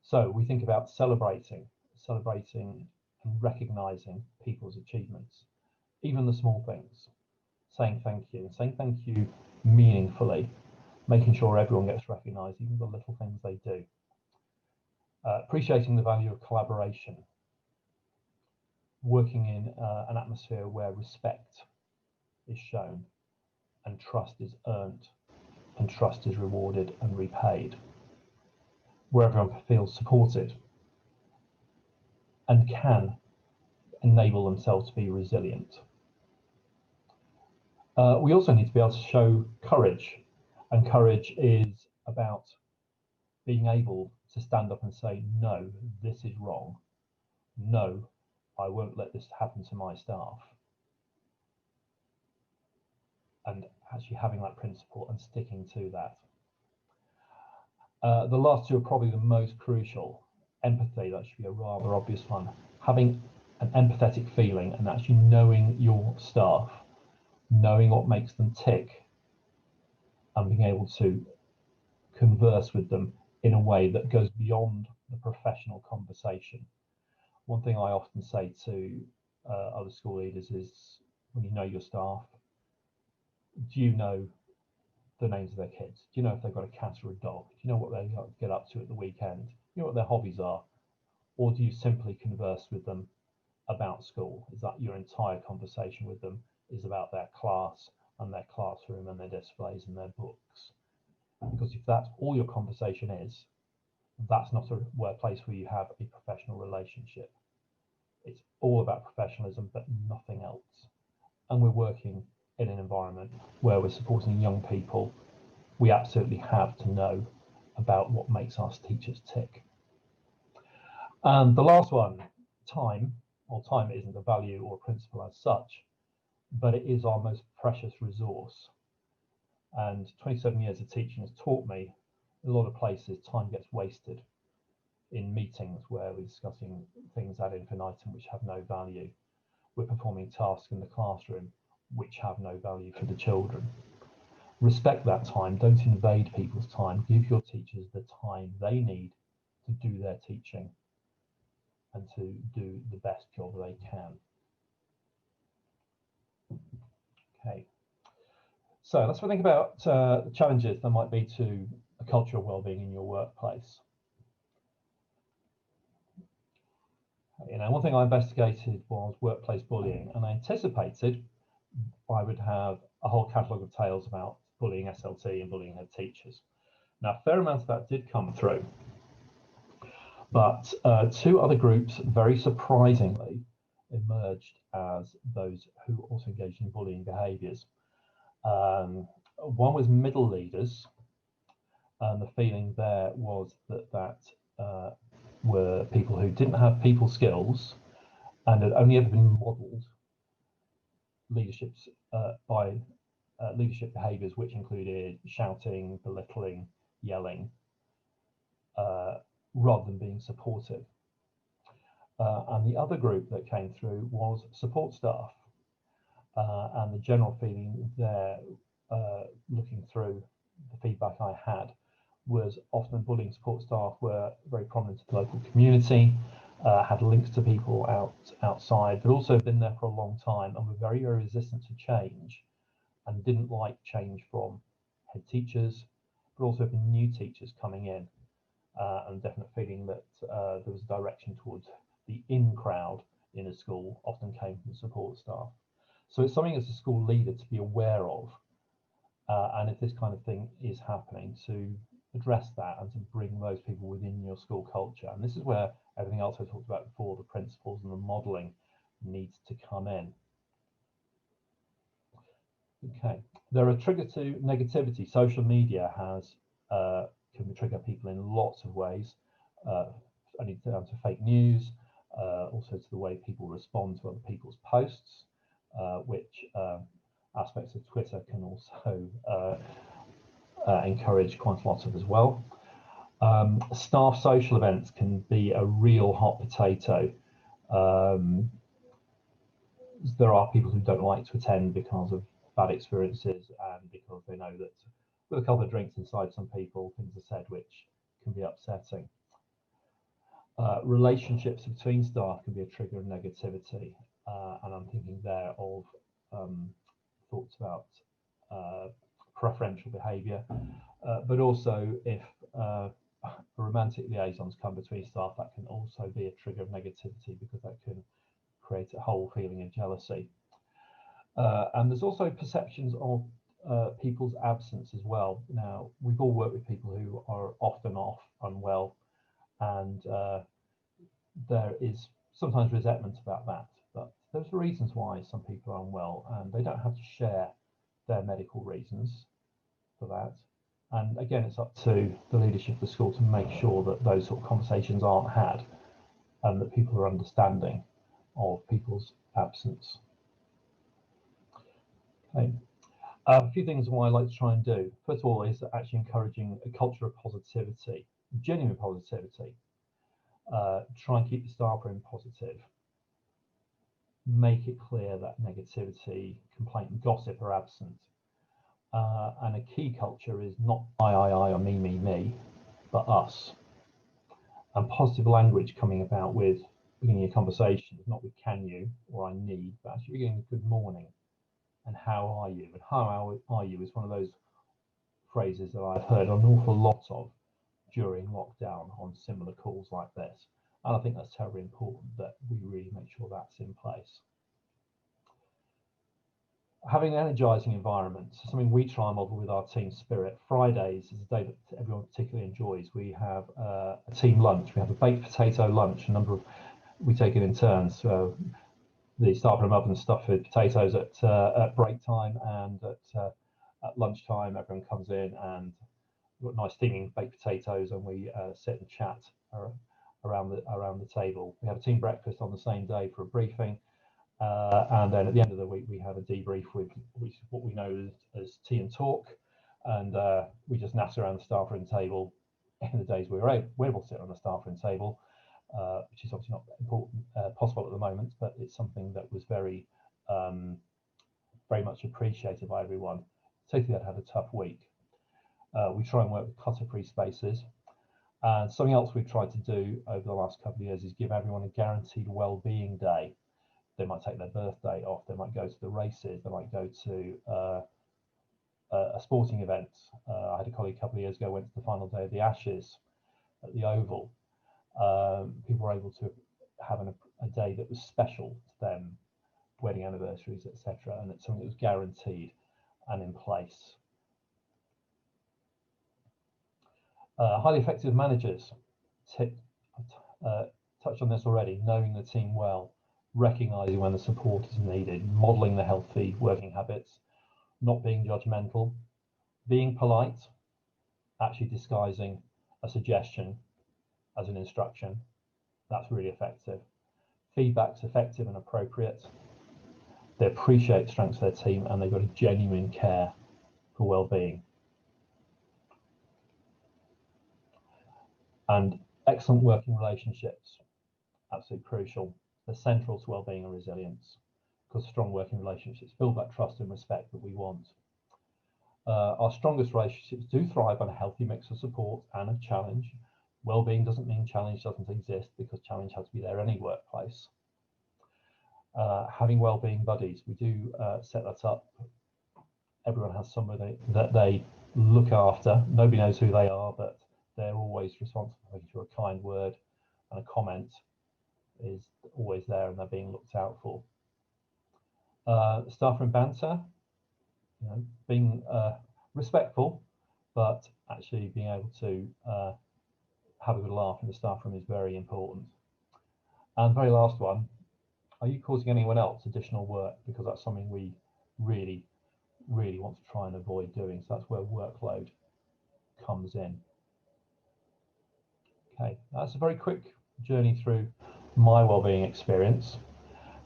[SPEAKER 7] So we think about celebrating and recognizing people's achievements, even the small things, saying thank you meaningfully, making sure everyone gets recognized, even the little things they do. Appreciating the value of collaboration, working in an atmosphere where respect is shown and trust is earned and trust is rewarded and repaid, where everyone feels supported and can enable themselves to be resilient. We also need to be able to show courage, and courage is about being able to stand up and say, no, this is wrong. No, I won't let this happen to my staff. And actually having that principle and sticking to that. The last two are probably the most crucial. Empathy, that should be a rather obvious one. Having an empathetic feeling and actually knowing your staff, knowing what makes them tick, and being able to converse with them in a way that goes beyond the professional conversation. One thing I often say to other school leaders is, when you know your staff, do you know the names of their kids? Do you know if they've got a cat or a dog? Do you know what they get up to at the weekend? Do you know what their hobbies are? Or do you simply converse with them about school? Is that your entire conversation with them is about their class and their classroom and their displays and their books? Because if that's all your conversation is, that's not a workplace where you have a professional relationship. It's all about professionalism, but nothing else. And we're working in an environment where we're supporting young people. We absolutely have to know about what makes us teachers tick. And the last one, time. Well, time isn't a value or a principle as such, but it is our most precious resource. And 27 years of teaching has taught me a lot of places time gets wasted in meetings where we're discussing things ad infinitum which have no value. We're performing tasks in the classroom which have no value for the children. Respect that time, don't invade people's time. Give your teachers the time they need to do their teaching and to do the best job they can. Okay, so let's think about the challenges there might be to a culture of well-being in your workplace. You know, one thing I investigated was workplace bullying, and I anticipated I would have a whole catalogue of tales about bullying SLT and bullying head teachers. Now, a fair amount of that did come through, but two other groups, very surprisingly, emerged as those who also engaged in bullying behaviours. One was middle leaders, and the feeling there was that were people who didn't have people skills and had only ever been modelled leaderships by leadership behaviours which included shouting, belittling, yelling, rather than being supportive. And the other group that came through was support staff, and the general feeling there, looking through the feedback I had, was often bullying support staff were very prominent in the local community, had links to people outside, but also been there for a long time and were very, very resistant to change and didn't like change from head teachers, but also from new teachers coming in, and definite feeling that there was a direction towards the in crowd in a school often came from support staff. So it's something as a school leader to be aware of, and if this kind of thing is happening, to address that and to bring those people within your school culture. And this is where everything else I talked about before, the principles and the modelling, needs to come in. Okay, there are triggers to negativity. Social media has can trigger people in lots of ways, only down to fake news, also to the way people respond to other people's posts, which aspects of Twitter can also encourage quite a lot of as well. Staff social events can be a real hot potato. There are people who don't like to attend because of bad experiences and because they know that with a couple of drinks inside some people, things are said which can be upsetting. Relationships between staff can be a trigger of negativity, and I'm thinking there of thoughts about preferential behaviour, but also if romantic liaisons come between staff, that can also be a trigger of negativity because that can create a whole feeling of jealousy. And there's also perceptions of people's absence as well. Now, we've all worked with people who are often off, unwell, and there is sometimes resentment about that. But there's reasons why some people are unwell, and they don't have to share their medical reasons for that. And again, it's up to the leadership of the school to make sure that those sort of conversations aren't had and that people are understanding of people's absence. Okay. A few things what I like to try and do. First of all, is actually encouraging a culture of positivity, genuine positivity. Try and keep the staff room positive. Make it clear that negativity, complaint, and gossip are absent. And a key culture is not I, or me, but us. And positive language coming about with beginning a conversation, not with can you or I need, but actually beginning with good morning and how are you? And how are you is one of those phrases that I've heard an awful lot of during lockdown on similar calls like this. And I think that's terribly important that we really make sure that's in place. Having an energising environment, something we try and model with our team spirit. Fridays is a day that everyone particularly enjoys. We have a team lunch. We have a baked potato lunch. We take it in turns. The staff room oven stuffed with potatoes at break time, and at lunchtime everyone comes in and we've got nice steaming baked potatoes, and we sit and chat around the table. We have a team breakfast on the same day for a briefing. And then at the end of the week, we have a debrief with what we know as tea and talk, and we just natter around the staff room table. In the days we're able to sit on the staff room table, which is obviously not possible at the moment, but it's something that was very much appreciated by everyone, particularly that had a tough week. We try and work with clutter-free spaces. And something else we've tried to do over the last couple of years is give everyone a guaranteed well-being day. They might take their birthday off, they might go to the races, they might go to a sporting event. I had a colleague a couple of years ago went to the final day of the Ashes at the Oval. People were able to have a day that was special to them, wedding anniversaries, etc. And it's something that was guaranteed and in place. Highly effective managers, touched on this already, knowing the team well, recognising when the support is needed, modelling the healthy working habits, not being judgmental, being polite, actually disguising a suggestion as an instruction. That's really effective. Feedback's effective and appropriate. They appreciate the strengths of their team, and they've got a genuine care for well-being. And excellent working relationships, absolutely crucial. They're central to well-being and resilience, because strong working relationships build that trust and respect that we want. Our strongest relationships do thrive on a healthy mix of support and of challenge. Well-being doesn't mean challenge doesn't exist, because challenge has to be there in any workplace. Having well-being buddies, we do set that up. Everyone has somebody that they look after. Nobody knows who they are, but they're always responsible for making sure a kind word and a comment is always there and they're being looked out for. Staff room banter, being respectful, but actually being able to have a good laugh in the staff room is very important. And very last one, are you causing anyone else additional work? Because that's something we really want to try and avoid doing. So that's where workload comes in. Okay, that's a very quick journey through my wellbeing experience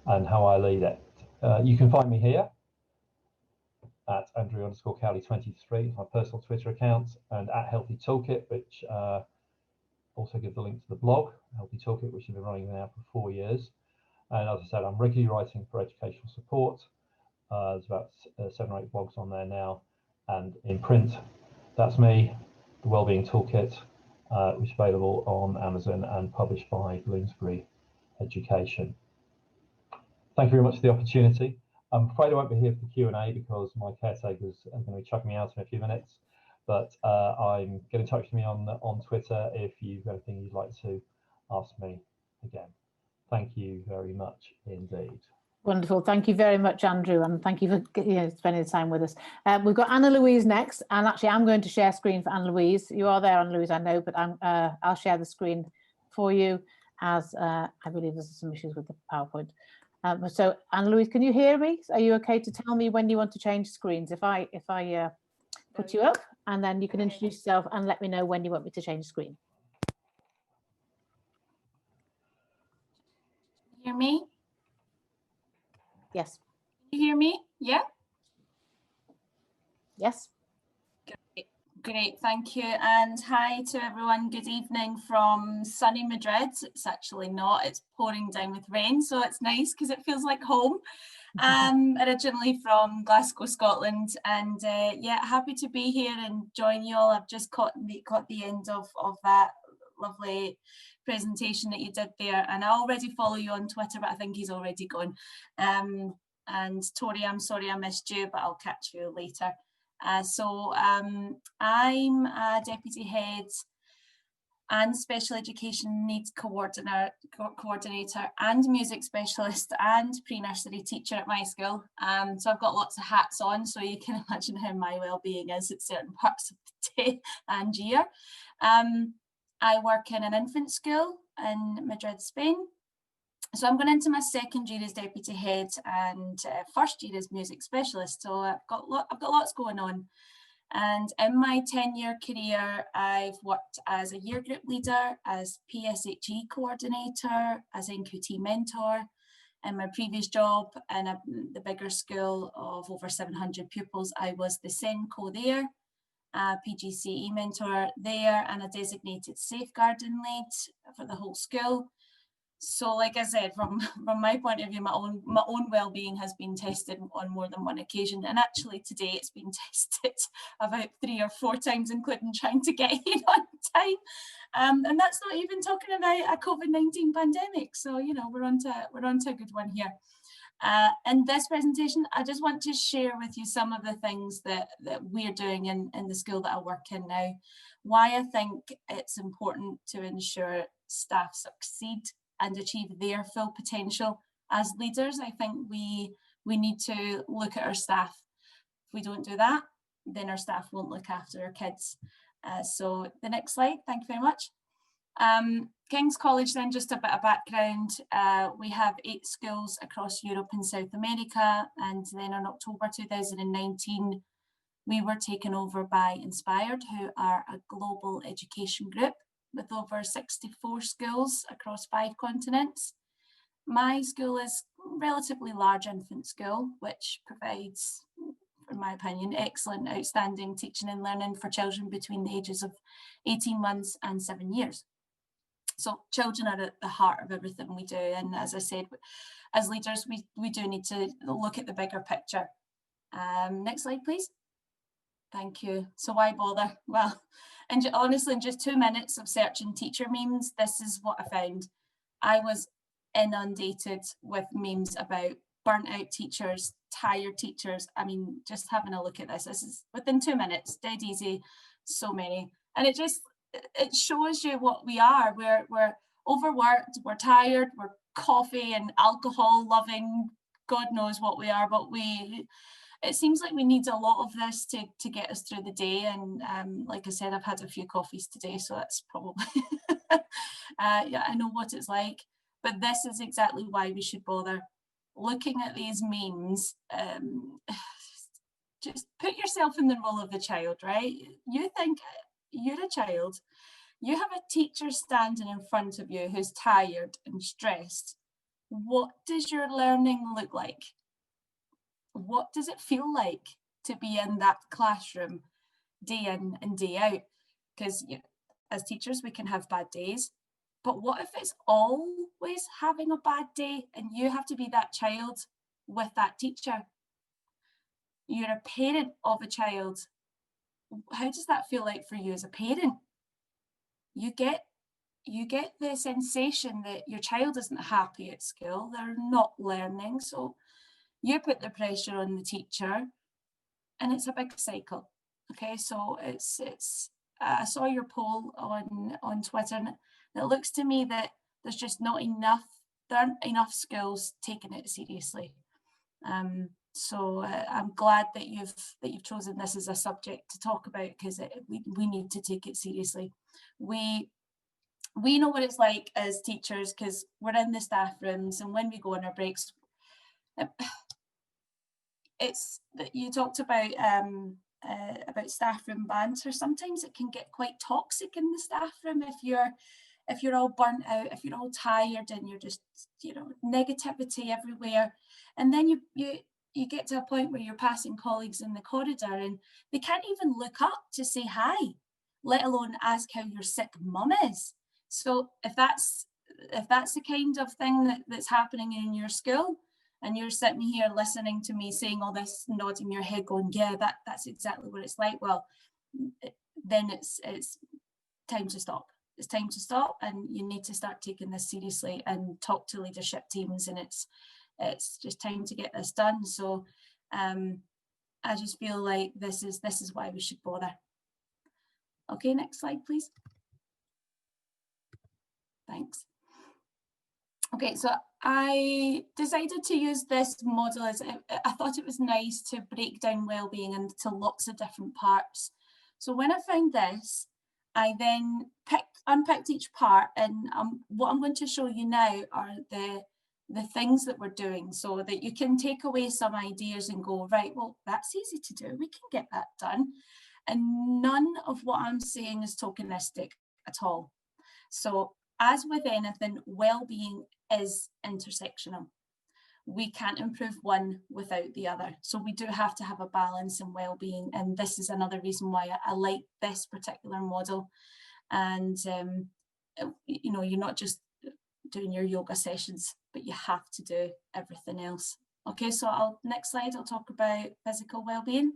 [SPEAKER 7] and how I lead it. You can find me here at Andrew_Cowley23, my personal Twitter account, and at Healthy Toolkit, which also give the link to the blog, Healthy Toolkit, which has been running now for 4 years. And as I said, I'm regularly writing for educational support. There's about 7 or 8 blogs on there now, and in print, that's me, the Wellbeing Toolkit, which is available on Amazon and published by Bloomsbury Education. Thank you very much for the opportunity. I'm afraid I won't be here for the Q&A because my caretakers are going to be chucking me out in a few minutes. but get in touch with me on Twitter if you've got anything you'd like to ask me again. Thank you very much indeed.
[SPEAKER 3] Wonderful. Thank you very much, Andrew, and thank you for spending the time with us. We've got Anna Louise next, and actually I'm going to share screen for Anna Louise. You are there, Anna Louise, I know, but I'll share the screen for you, as I believe there's some issues with the PowerPoint. So Anna Louise, can you hear me? Are you okay to tell me when you want to change screens? If I put you up, and then you can introduce yourself and let me know when you want me to change screen.
[SPEAKER 8] Hear me?
[SPEAKER 3] Yes.
[SPEAKER 8] You hear me? Yeah.
[SPEAKER 3] Yes.
[SPEAKER 8] Great, thank you. And hi to everyone. Good evening from sunny Madrid. It's actually not, it's pouring down with rain, so it's nice because it feels like home. Originally from Glasgow, Scotland, and yeah, happy to be here and join you all. I've just caught the end of that lovely presentation that you did there, and I already follow you on Twitter, but I think he's already gone. And Tori, I'm sorry I missed you, but I'll catch you later. I'm a deputy head and special education needs coordinator and music specialist and pre-nursery teacher at my school. So I've got lots of hats on, so you can imagine how my well-being is at certain parts of the day and year. I work in an infant school in Madrid, Spain. So I'm going into my second year as deputy head and first year as music specialist. So I've got lots going on. And in my 10-year career, I've worked as a year group leader, as PSHE coordinator, as NQT mentor. In my previous job in the bigger school of over 700 pupils, I was the SENCO there, a PGCE mentor there, and a designated safeguarding lead for the whole school. So like I said, from my point of view, my own well-being has been tested on more than one occasion, and actually today it's been tested about 3 or 4 times, including trying to get here on time, and that's not even talking about a COVID-19 pandemic. So you know, we're on to a good one here. In this presentation, I just want to share with you some of the things that we're doing in the school that I work in now, why I think it's important to ensure staff succeed and achieve their full potential. As leaders, I think we need to look at our staff. If we don't do that, then our staff won't look after our kids. So the next slide, thank you very much. King's College, then, just a bit of background. We have 8 schools across Europe and South America, and then in October 2019, we were taken over by Inspired, who are a global education group with over 64 schools across 5 continents. My school is a relatively large infant school, which provides, in my opinion, excellent, outstanding teaching and learning for children between the ages of 18 months and 7 years. So children are at the heart of everything we do. And as I said, as leaders, we do need to look at the bigger picture. Next slide, please. Thank you. So why bother? Well, and honestly, in just 2 minutes of searching teacher memes, this is what I found. I was inundated with memes about burnt out teachers, tired teachers. I mean, just having a look at this is within 2 minutes, dead easy, so many. And it shows you what we are. We're overworked, we're tired, we're coffee and alcohol loving, God knows what we are, but it seems like we need a lot of this to get us through the day. And like I said, I've had a few coffees today, so that's probably, yeah, I know what it's like. But this is exactly why we should bother looking at these memes. Just put yourself in the role of the child, right? You think you're a child, you have a teacher standing in front of you who's tired and stressed. What does your learning look like? What does it feel like to be in that classroom day in and day out? Because as teachers, we can have bad days, but what if it's always having a bad day and you have to be that child with that teacher? You're a parent of a child. How does that feel like for you as a parent? You get the sensation that your child isn't happy at school, they're not learning, so you put the pressure on the teacher, and it's a big cycle. Okay, so I saw your poll on Twitter, and it looks to me that there's just not enough, there aren't enough schools taking it seriously. So I'm glad that you've chosen this as a subject to talk about, because we need to take it seriously. We know what it's like as teachers, because we're in the staff rooms, and when we go on our breaks, it's that you talked about staff room banter. Sometimes it can get quite toxic in the staff room if you're all burnt out, if you're all tired, and you're just, you know, negativity everywhere. And then you get to a point where you're passing colleagues in the corridor and they can't even look up to say hi, let alone ask how your sick mum is. So if that's the kind of thing that's happening in your school, and you're sitting here listening to me saying all this, nodding your head going, yeah, that's exactly what it's like, well, then it's time to stop. It's time to stop, and you need to start taking this seriously and talk to leadership teams, and it's just time to get this done. So I just feel like this is why we should bother. Okay, next slide, please. Thanks. Okay, so I decided to use this model as I thought it was nice to break down wellbeing into lots of different parts. So when I found this, I then unpicked each part, and what I'm going to show you now are the things that we're doing, so that you can take away some ideas and go, right, well, that's easy to do, we can get that done. And none of what I'm saying is tokenistic at all. So as with anything, well-being is intersectional. We can't improve one without the other. So we do have to have a balance in well-being. And this is another reason why I like this particular model. And, you know, you're not just doing your yoga sessions, but you have to do everything else. Okay, so next slide, I'll talk about physical well-being.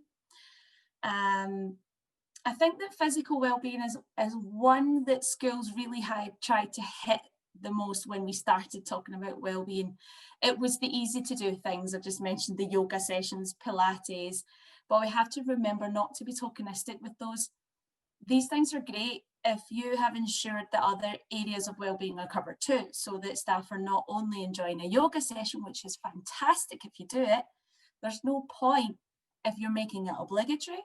[SPEAKER 8] I think that physical well-being is one that schools really had tried to hit the most when we started talking about well-being. It was the easy to do things. I've just mentioned the yoga sessions, Pilates, but we have to remember not to be tokenistic with those. These things are great if you have ensured that other areas of well-being are covered too, so that staff are not only enjoying a yoga session, which is fantastic if you do it. There's no point if you're making it obligatory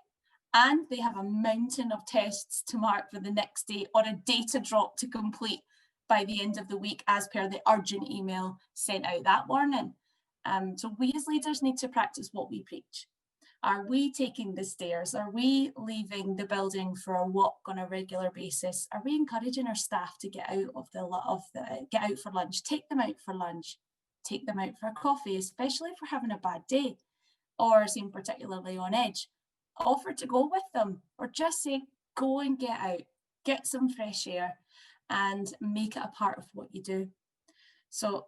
[SPEAKER 8] and they have a mountain of tests to mark for the next day, or a data drop to complete by the end of the week, as per the urgent email sent out that morning. So we as leaders need to practice what we preach. Are we taking the stairs? Are we leaving the building for a walk on a regular basis? Are we encouraging our staff to get out get out for lunch? Take them out for lunch. Take them out for a coffee, especially if we're having a bad day or seem particularly on edge. Offer to go with them, or just say, go and get out, get some fresh air, and make it a part of what you do. So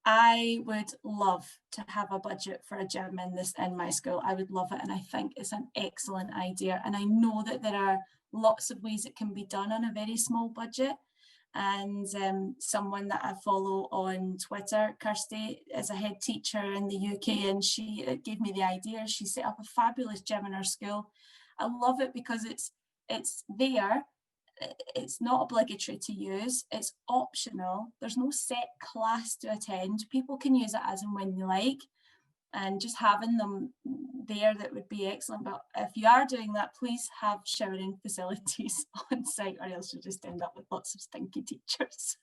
[SPEAKER 8] I would love to have a budget for a gym in my school. I would love it, and I think it's an excellent idea. And I know that there are lots of ways it can be done on a very small budget. And someone that I follow on Twitter, Kirsty, is a head teacher in the UK, and she gave me the idea. She set up a fabulous gym in her school. I love it because it's there. It's not obligatory to use, it's optional. There's no set class to attend. People can use it as and when they like, and just having them there, that would be excellent. But if you are doing that, please have showering facilities on site, or else you'll just end up with lots of stinky teachers.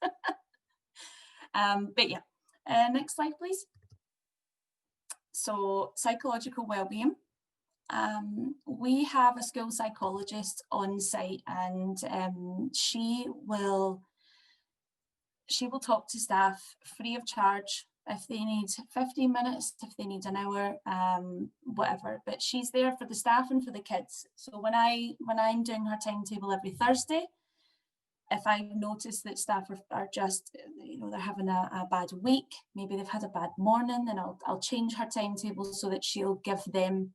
[SPEAKER 8] But yeah, next slide, please. So psychological well-being. We have a school psychologist on site, and she will talk to staff free of charge if they need 15 minutes, if they need an hour, whatever. But she's there for the staff and for the kids. So when I'm doing her timetable every Thursday, if I notice that staff are just, you know, they're having a bad week, maybe they've had a bad morning, then I'll change her timetable so that she'll give them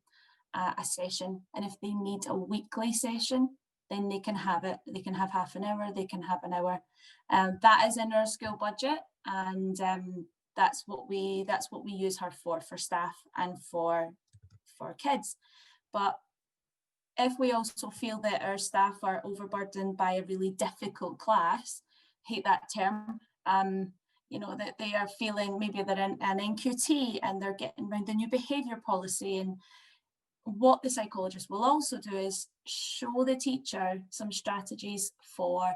[SPEAKER 8] a session. And if they need a weekly session, then they can have it. They can have half an hour, they can have an hour. That is in our school budget, and that's what we use her for staff and for kids. But if we also feel that our staff are overburdened by a really difficult class, hate that term, you know, that they are feeling maybe they're in an NQT and they're getting around the new behaviour policy, and what the psychologist will also do is show the teacher some strategies for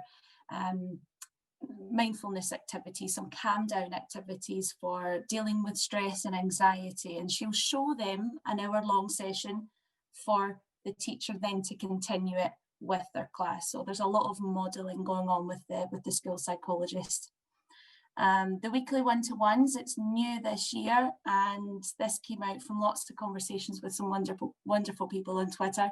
[SPEAKER 8] mindfulness activities, some calm down activities for dealing with stress and anxiety, and she'll show them an hour-long session for the teacher then to continue it with their class. So there's a lot of modelling going on with the school psychologist. The weekly one-to-ones, it's new this year, and this came out from lots of conversations with some wonderful people on Twitter.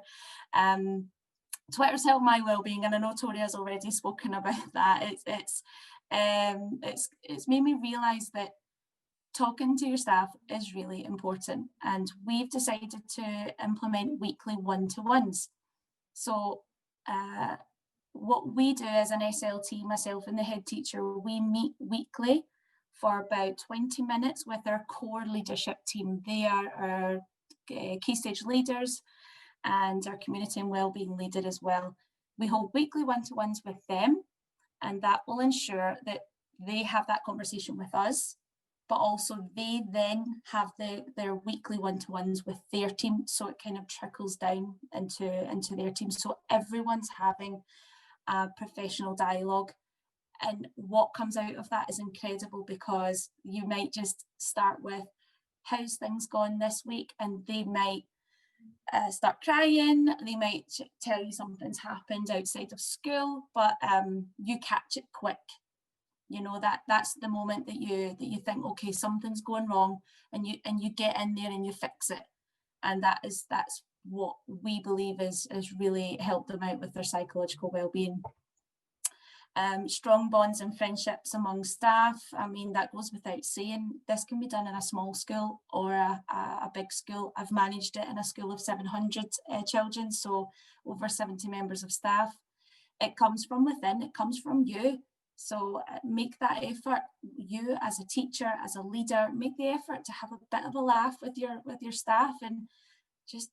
[SPEAKER 8] Twitter's helped my well-being, and I know Tori has already spoken about that. It's made me realise that talking to your staff is really important, and we've decided to implement weekly one-to-ones. So what we do as an SLT, myself and the head teacher, we meet weekly for about 20 minutes with our core leadership team. They are our key stage leaders and our community and wellbeing leader as well. We hold weekly one-to-ones with them, and that will ensure that they have that conversation with us, but also they then have their weekly one-to-ones with their team, so it kind of trickles down into their team. So everyone's having a professional dialogue, and what comes out of that is incredible, because you might just start with, how's things gone this week, and they might start crying, they might tell you something's happened outside of school, but you catch it quick. You know, that's the moment that you think, okay, something's going wrong, and you get in there and you fix it. And that's what we believe is really helped them out with their psychological well-being. Strong bonds and friendships among staff, I mean, that goes without saying. This can be done in a small school or a big school. I've managed it in a school of 700 children, so over 70 members of staff. It comes from within, it comes from you. So make that effort. You as a teacher, as a leader, make the effort to have a bit of a laugh with your staff, and just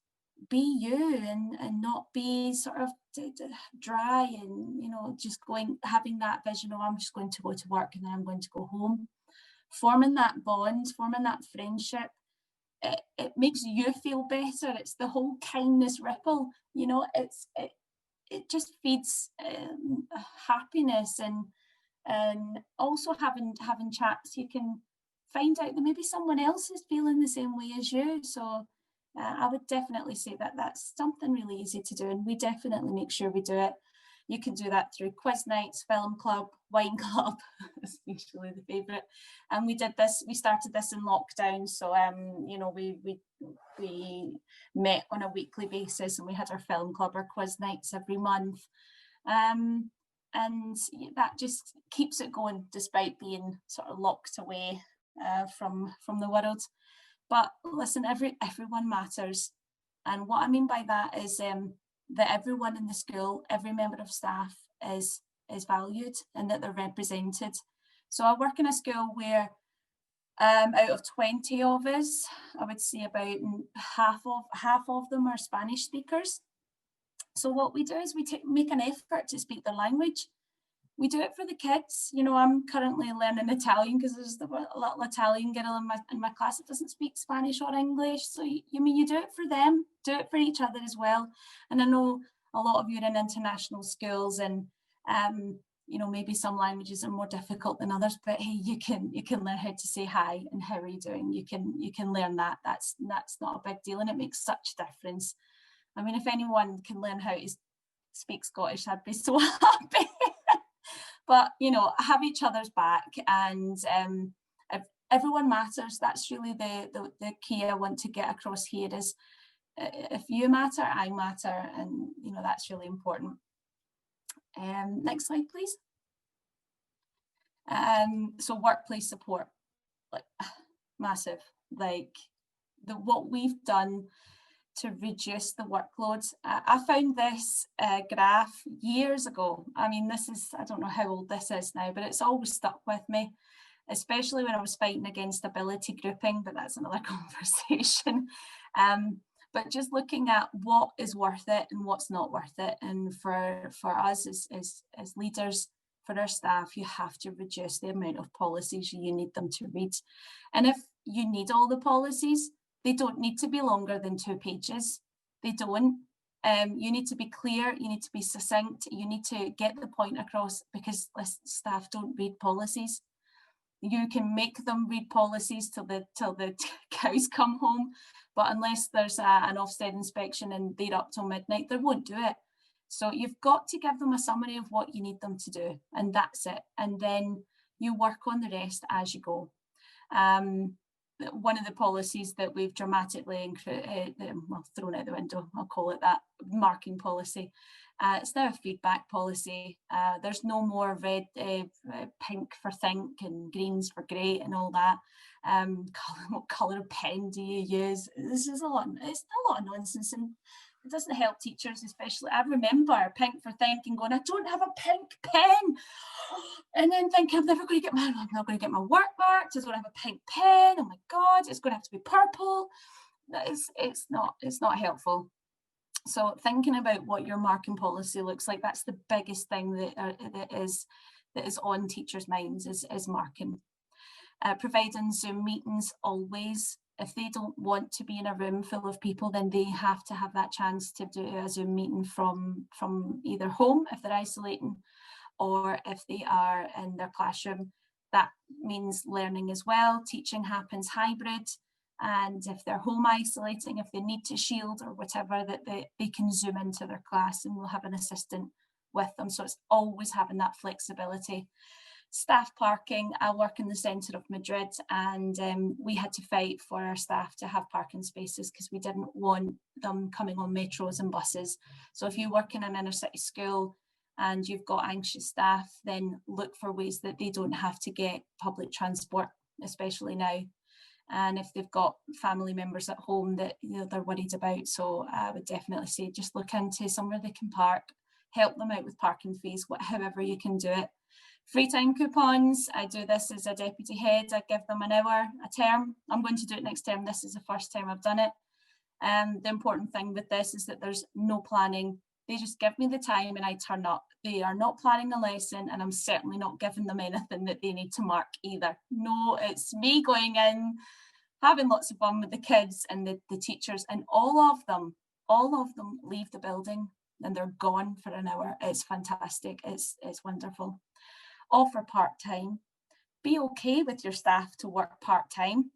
[SPEAKER 8] be you, and not be sort of dry, and, you know, just having that vision, oh, I'm just going to go to work and then I'm going to go home. Forming that bond, forming that friendship, it makes you feel better. It's the whole kindness ripple, you know, it just feeds happiness, and also having chats, you can find out that maybe someone else is feeling the same way as you. So I would definitely say that that's something really easy to do, and we definitely make sure we do it. You can do that through quiz nights, film club, wine club, is usually the favourite. And we started this in lockdown, so you know, we met on a weekly basis, and we had our film club or quiz nights every month. And that just keeps it going despite being sort of locked away from the world. But listen, everyone matters. And what I mean by that is that everyone in the school, every member of staff is valued, and that they're represented. So I work in a school where out of 20 of us, I would say about half of them are Spanish speakers. So what we do is we make an effort to speak their language. We do it for the kids. You know, I'm currently learning Italian because there's a little Italian girl in my class that doesn't speak Spanish or English. So you do it for them, do it for each other as well. And I know a lot of you are in international schools, and you know, maybe some languages are more difficult than others, but hey, you can learn how to say hi and how are you doing. You can learn that. That's not a big deal, and it makes such a difference. I mean, if anyone can learn how to speak Scottish, I'd be so happy. But, you know, have each other's back, and if everyone matters. That's really the key I want to get across here is if you matter, I matter, and, you know, that's really important. Next slide, please. So workplace support, like massive, like what we've done to reduce the workloads. I found this graph years ago. I mean, I don't know how old this is now, but it's always stuck with me, especially when I was fighting against ability grouping, but that's another conversation. but just looking at what is worth it and what's not worth it. And for us as leaders, for our staff, you have to reduce the amount of policies you need them to read. And if you need all the policies, they don't need to be longer than 2 pages. They don't. You need to be clear, you need to be succinct, you need to get the point across, because staff don't read policies. You can make them read policies till the cows come home, but unless there's an Ofsted inspection and they're up till midnight, they won't do it. So you've got to give them a summary of what you need them to do, and that's it. And then you work on the rest as you go. One of the policies that we've dramatically thrown out the window, I'll call it that, marking policy. It's now a feedback policy. There's no more red, pink for think and greens for great and all that. What colour pen do you use? It's a lot of nonsense, and it doesn't help teachers, especially. I remember pink for think and going, I don't have a pink pen, and then thinking I'm not going to get my work marked. I don't have a pink pen. Oh my God, it's going to have to be purple. It's not helpful. So thinking about what your marking policy looks like, that's the biggest thing that is on teachers' minds is marking. Providing Zoom meetings always. If they don't want to be in a room full of people, then they have to have that chance to do a Zoom meeting from either home if they're isolating, or if they are in their classroom. That means learning as well. Teaching happens hybrid. And if they're home isolating, if they need to shield or whatever, that they can Zoom into their class and we'll have an assistant with them. So it's always having that flexibility. Staff parking, I work in the centre of Madrid, and we had to fight for our staff to have parking spaces because we didn't want them coming on metros and buses. So if you work in an inner city school and you've got anxious staff, then look for ways that they don't have to get public transport, especially now. And if they've got family members at home that they're worried about, so I would definitely say just look into somewhere they can park, help them out with parking fees, however you can do it. Free time coupons, I do this as a deputy head. I give them an hour a term. I'm going to do it next term. This is the first time I've done it. The important thing with this is that there's no planning. They just give me the time and I turn up. They are not planning the lesson, and I'm certainly not giving them anything that they need to mark either. No, it's me going in, having lots of fun with the kids and the teachers, and all of them leave the building and they're gone for an hour. It's fantastic. It's wonderful. Offer part-time. Be okay with your staff to work part-time,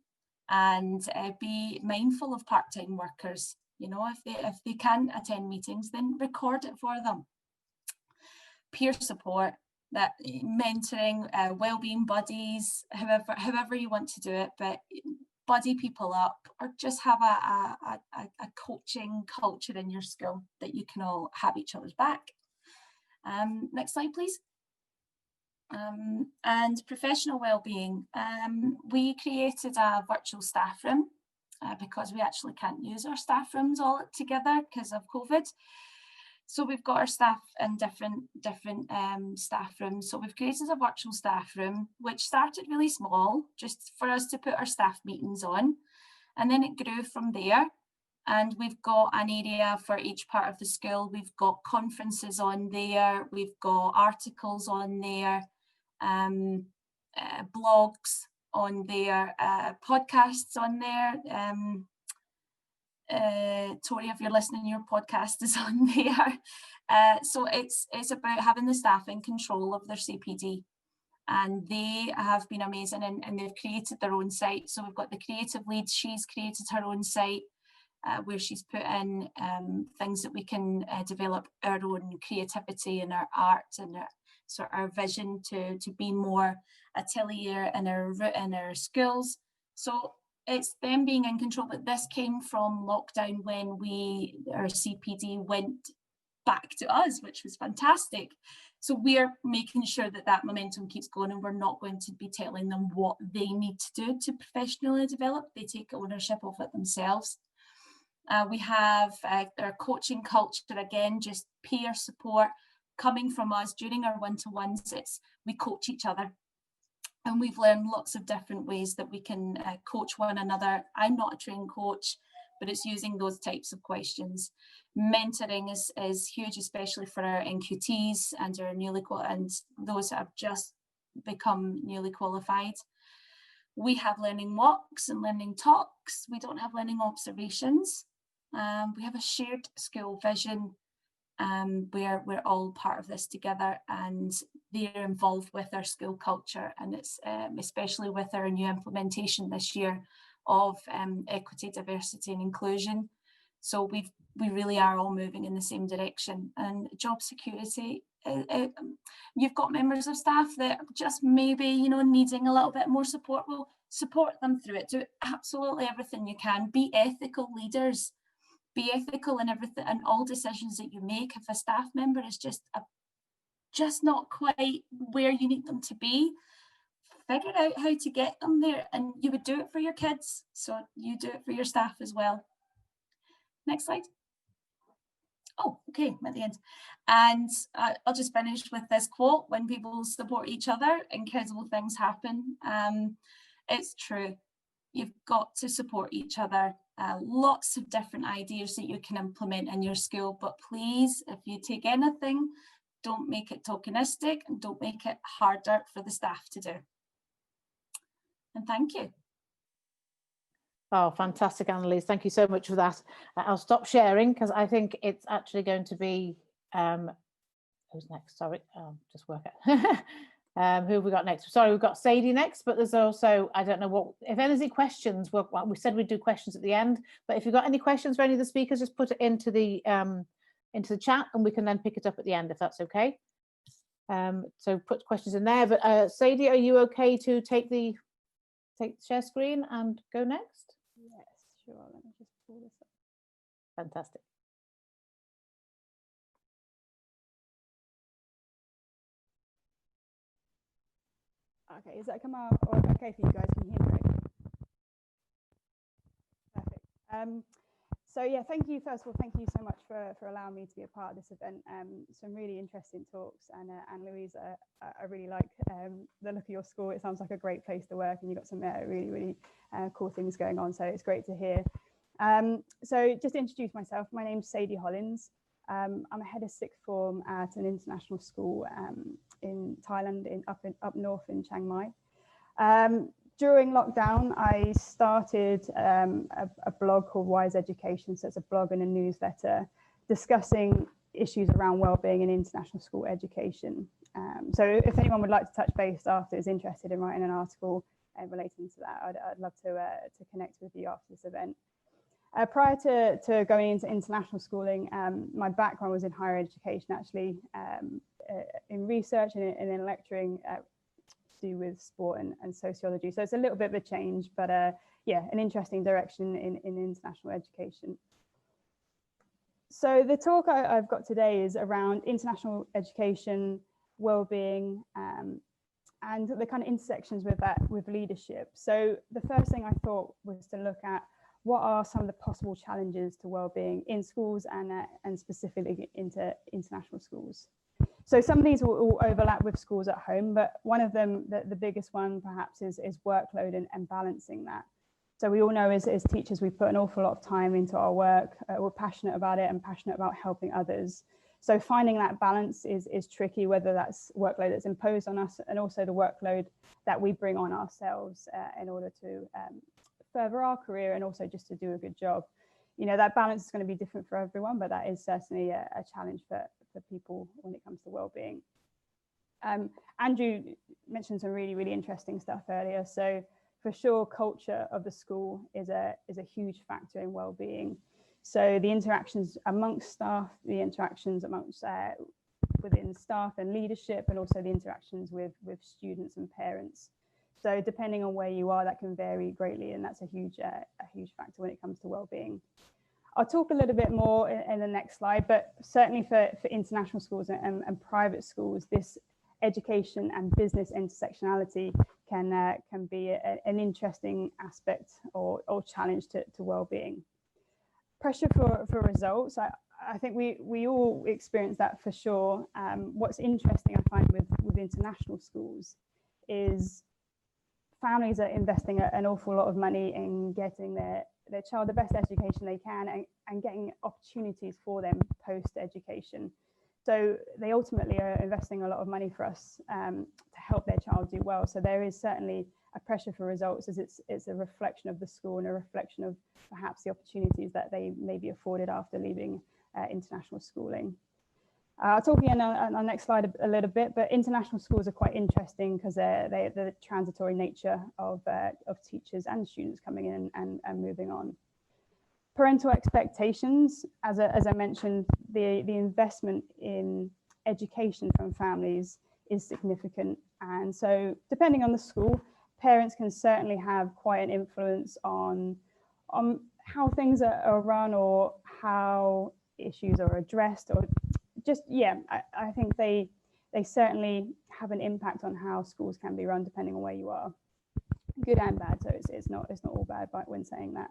[SPEAKER 8] and be mindful of part-time workers. If they can't attend meetings, then record it for them. Peer support, that mentoring, wellbeing buddies, however you want to do it, but buddy people up, or just have a coaching culture in your school that you can all have each other's back. Next slide, please. And professional wellbeing. We created a virtual staff room because we actually can't use our staff rooms all together because of COVID. So we've got our staff in different staff rooms. So we've created a virtual staff room, which started really small, just for us to put our staff meetings on. And then it grew from there. And we've got an area for each part of the school. We've got conferences on there. We've got articles on there, blogs on there, podcasts on there. Tori, if you're listening, your podcast is on there. So it's about having the staff in control of their CPD, and they have been amazing, and they've created their own site. So we've got the creative lead. She's created her own site where she's put in things that we can develop our own creativity and our art and our vision to be more atelier in our schools. So it's them being in control, but this came from lockdown when our CPD went back to us, which was fantastic. So we're making sure that momentum keeps going, and we're not going to be telling them what they need to do to professionally develop. They take ownership of it themselves. We have our coaching culture, again, just peer support coming from us during our one-to-ones. We coach each other. And we've learned lots of different ways that we can coach one another. I'm not a trained coach, but it's using those types of questions. Mentoring is huge, especially for our NQTs and our and those that have just become newly qualified. We have learning walks and learning talks. We don't have learning observations. We have a shared school vision where we're all part of this together, and they're involved with our school culture, and it's especially with our new implementation this year of equity, diversity and inclusion. So we really are all moving in the same direction. And job security, you've got members of staff that just maybe, you know, needing a little bit more support. We'll support them through it. Do absolutely everything you can. Be ethical leaders. Be ethical in everything and all decisions that you make. If a staff member is just not quite where you need them to be, figure out how to get them there. And you would do it for your kids, so you do it for your staff as well. Next slide. Oh, okay, I'm at the end. And I'll just finish with this quote: when people support each other, incredible things happen. It's true. You've got to support each other. Lots of different ideas that you can implement in your school, but please, if you take anything, don't make it tokenistic and don't make it harder for the staff to do. And thank you.
[SPEAKER 3] Oh, fantastic, Annalise. Thank you so much for that. I'll stop sharing because I think it's actually going to be, who's next? Sorry, just work it. Who have we got next? Sorry, we've got Sadie next, but there's also, I don't know what, if any questions, we said we'd do questions at the end, but if you've got any questions for any of the speakers, just put it into the chat and we can then pick it up at the end, if that's okay. So put questions in there, but Sadie, are you okay to take the share screen and go next?
[SPEAKER 9] Yes, sure. Let me just pull this up.
[SPEAKER 3] Fantastic.
[SPEAKER 9] Okay, is that come out or okay for you guys? Can you hear me? Perfect. So yeah, thank you. First of all, thank you so much for allowing me to be a part of this event. Some really interesting talks, and Louise, I really like the look of your school. It sounds like a great place to work, and you've got some really cool things going on. So it's great to hear. So just to introduce myself, my name's Sadie Hollins. I'm a head of sixth form at an international school in Thailand, up north in Chiang Mai. During lockdown, I started a blog called Wise Education. So it's a blog and a newsletter discussing issues around wellbeing in international school education. So if anyone would like to touch base after, is interested in writing an article relating to that, I'd love to connect with you after this event. Prior to going into international schooling, my background was in higher education, actually, in research and in lecturing to do with sport and sociology. So it's a little bit of a change, but yeah, an interesting direction in international education. So the talk I've got today is around international education, well-being, and the kind of intersections with that, with leadership. So the first thing I thought was to look at what are some of the possible challenges to well-being in schools and specifically into international schools. So some of these will overlap with schools at home, but one of them, the biggest one perhaps, is workload and balancing that. So we all know as teachers, we put an awful lot of time into our work. We're passionate about it and passionate about helping others. So finding that balance is tricky, whether that's workload that's imposed on us and also the workload that we bring on ourselves in order to further our career and also just to do a good job. You know, that balance is going to be different for everyone, but that is certainly a challenge for people when it comes to well-being. Andrew mentioned some really interesting stuff earlier. So for sure, culture of the school is a huge factor in well-being. So the interactions amongst staff, the interactions amongst within staff and leadership, and also the interactions with students and parents. So depending on where you are, that can vary greatly, and that's a huge factor when it comes to well-being. I'll talk a little bit more in the next slide, but certainly for international schools and private schools, this education and business intersectionality can be an interesting aspect or challenge to well-being. Pressure for results, I think we all experience that for sure. What's interesting, I find, with international schools is families are investing an awful lot of money in getting their their child the best education they can and getting opportunities for them post-education. So they ultimately are investing a lot of money for us to help their child do well. So there is certainly a pressure for results, as it's a reflection of the school and a reflection of perhaps the opportunities that they may be afforded after leaving international schooling. I'll talk again on our next slide a little bit, but international schools are quite interesting because they're the transitory nature of teachers and students coming in and moving on. Parental expectations, as I mentioned, the investment in education from families is significant. And so depending on the school, parents can certainly have quite an influence on how things are run or how issues are addressed, or just, yeah, I think they certainly have an impact on how schools can be run depending on where you are, good and bad. So it's not all bad when saying that.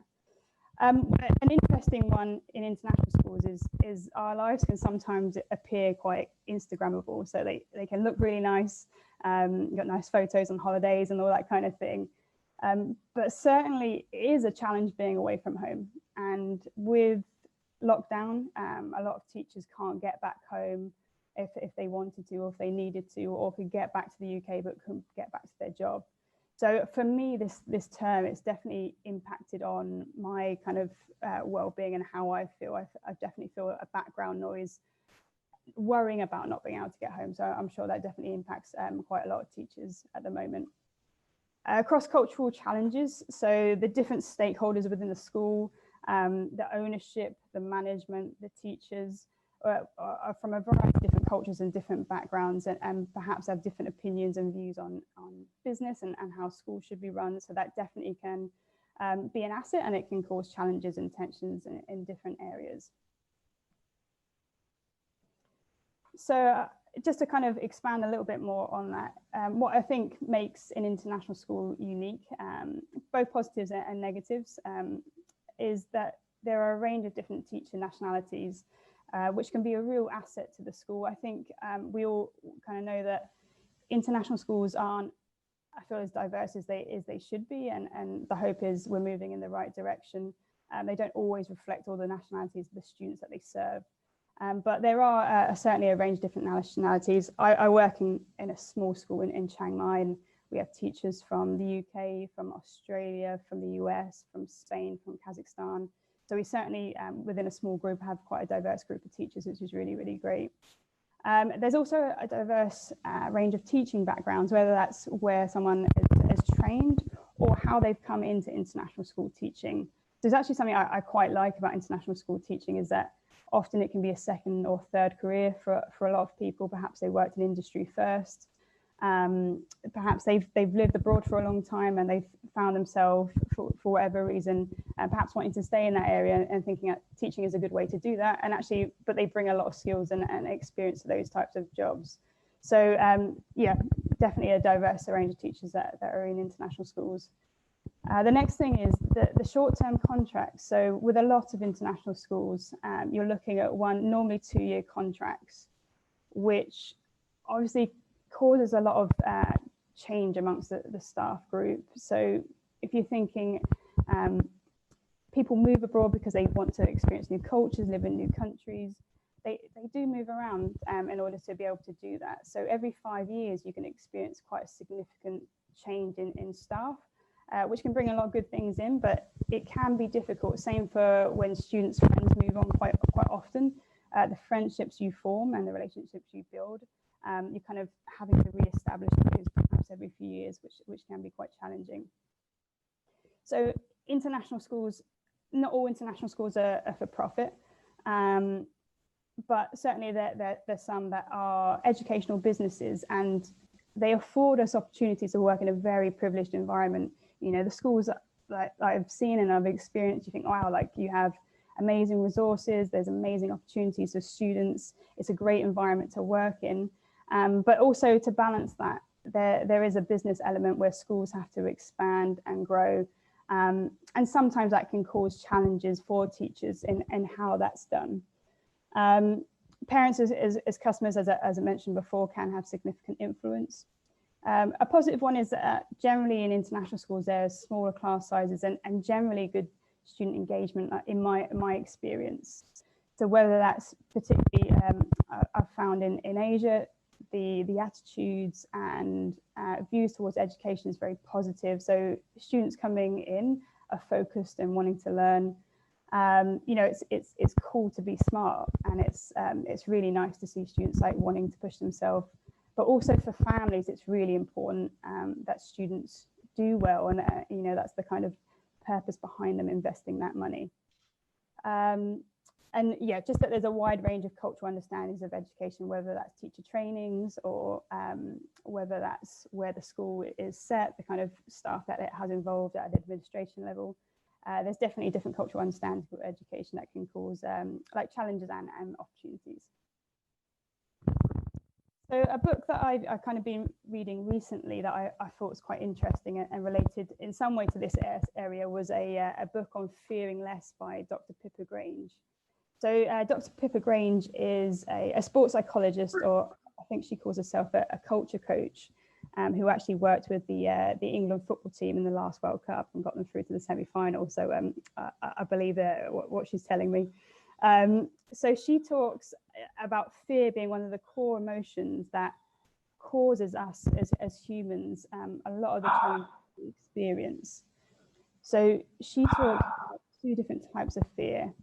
[SPEAKER 9] An interesting one in international schools is our lives can sometimes appear quite Instagrammable. So they can look really nice, you've got nice photos on holidays and all that kind of thing. But certainly it is a challenge being away from home. And with lockdown, a lot of teachers can't get back home if they wanted to, or if they needed to, or could get back to the UK but couldn't get back to their job. So for me, this term, it's definitely impacted on my kind of well-being and how I feel. I definitely feel a background noise, worrying about not being able to get home. So I'm sure that definitely impacts quite a lot of teachers at the moment. Cross-cultural challenges, so the different stakeholders within the school, the ownership, the management, the teachers are from a variety of different cultures and different backgrounds, and perhaps have different opinions and views on business and how schools should be run. So that definitely can be an asset, and it can cause challenges and tensions in different areas. So just to kind of expand a little bit more on that, what I think makes an international school unique, both positives and negatives, is that there are a range of different teacher nationalities, which can be a real asset to the school. I think we all kind of know that international schools aren't, I feel, as diverse as they should be, and the hope is we're moving in the right direction. They don't always reflect all the nationalities of the students that they serve. But there are certainly a range of different nationalities. I work in a small school in Chiang Mai, and we have teachers from the UK, from Australia, from the US, from Spain, from Kazakhstan. So we certainly, within a small group, have quite a diverse group of teachers, which is really, really great. There's also a diverse range of teaching backgrounds, whether that's where someone is trained or how they've come into international school teaching. So it's actually something I quite like about international school teaching, is that often it can be a second or third career for a lot of people. Perhaps they worked in industry first. Perhaps they've lived abroad for a long time and they've found themselves, for whatever reason, perhaps wanting to stay in that area and thinking that teaching is a good way to do that. And actually, but they bring a lot of skills and experience to those types of jobs. So yeah, definitely a diverse range of teachers that are in international schools. The next thing is the short-term contracts. So with a lot of international schools, you're looking at normally 2-year contracts, which obviously causes a lot of change amongst the staff group. So if you're thinking people move abroad because they want to experience new cultures, live in new countries, they do move around in order to be able to do that. So every 5 years, you can experience quite a significant change in staff, which can bring a lot of good things in, but it can be difficult. Same for when students' friends move on quite often. The friendships you form and the relationships you build, you're kind of having to re-establish those perhaps every few years, which can be quite challenging. So international schools, not all international schools are for profit, but certainly there's some that are educational businesses, and they afford us opportunities to work in a very privileged environment. You know, the schools that I've seen and I've experienced, you think, wow, like you have amazing resources, there's amazing opportunities for students, it's a great environment to work in. But also to balance that, there is a business element where schools have to expand and grow. And sometimes that can cause challenges for teachers in how that's done. Parents as customers, as I mentioned before, can have significant influence. A positive one is that generally in international schools, there's smaller class sizes and generally good student engagement in my experience. So whether that's particularly I've found in Asia, the attitudes and views towards education is very positive. So students coming in are focused and wanting to learn. You know, it's cool to be smart, and it's really nice to see students like wanting to push themselves. But also for families, it's really important that students do well, and you know, that's the kind of purpose behind them investing that money. And yeah, just that there's a wide range of cultural understandings of education, whether that's teacher trainings or whether that's where the school is set, the kind of staff that it has involved at an administration level. There's definitely different cultural understandings of education that can cause like challenges and opportunities. So a book that I've kind of been reading recently that I thought was quite interesting and related in some way to this area was a book on Fearing Less by Dr. Pippa Grange. So Dr. Pippa Grange is a sports psychologist, or I think she calls herself a culture coach, who actually worked with the England football team in the last World Cup and got them through to the semi-final. So I believe what she's telling me. So she talks about fear being one of the core emotions that causes us as humans a lot of the challenges we experience. So she talks about two different types of fear.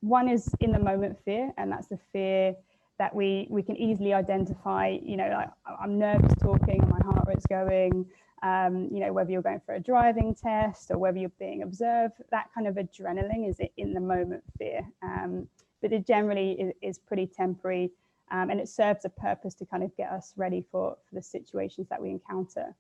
[SPEAKER 9] One is in the moment fear, and that's the fear that we can easily identify. You know, like, I'm nervous talking, my heart rate's going, you know, whether you're going for a driving test or whether you're being observed, that kind of adrenaline is in the moment fear. But it generally is pretty temporary, and it serves a purpose to kind of get us ready for the situations that we encounter.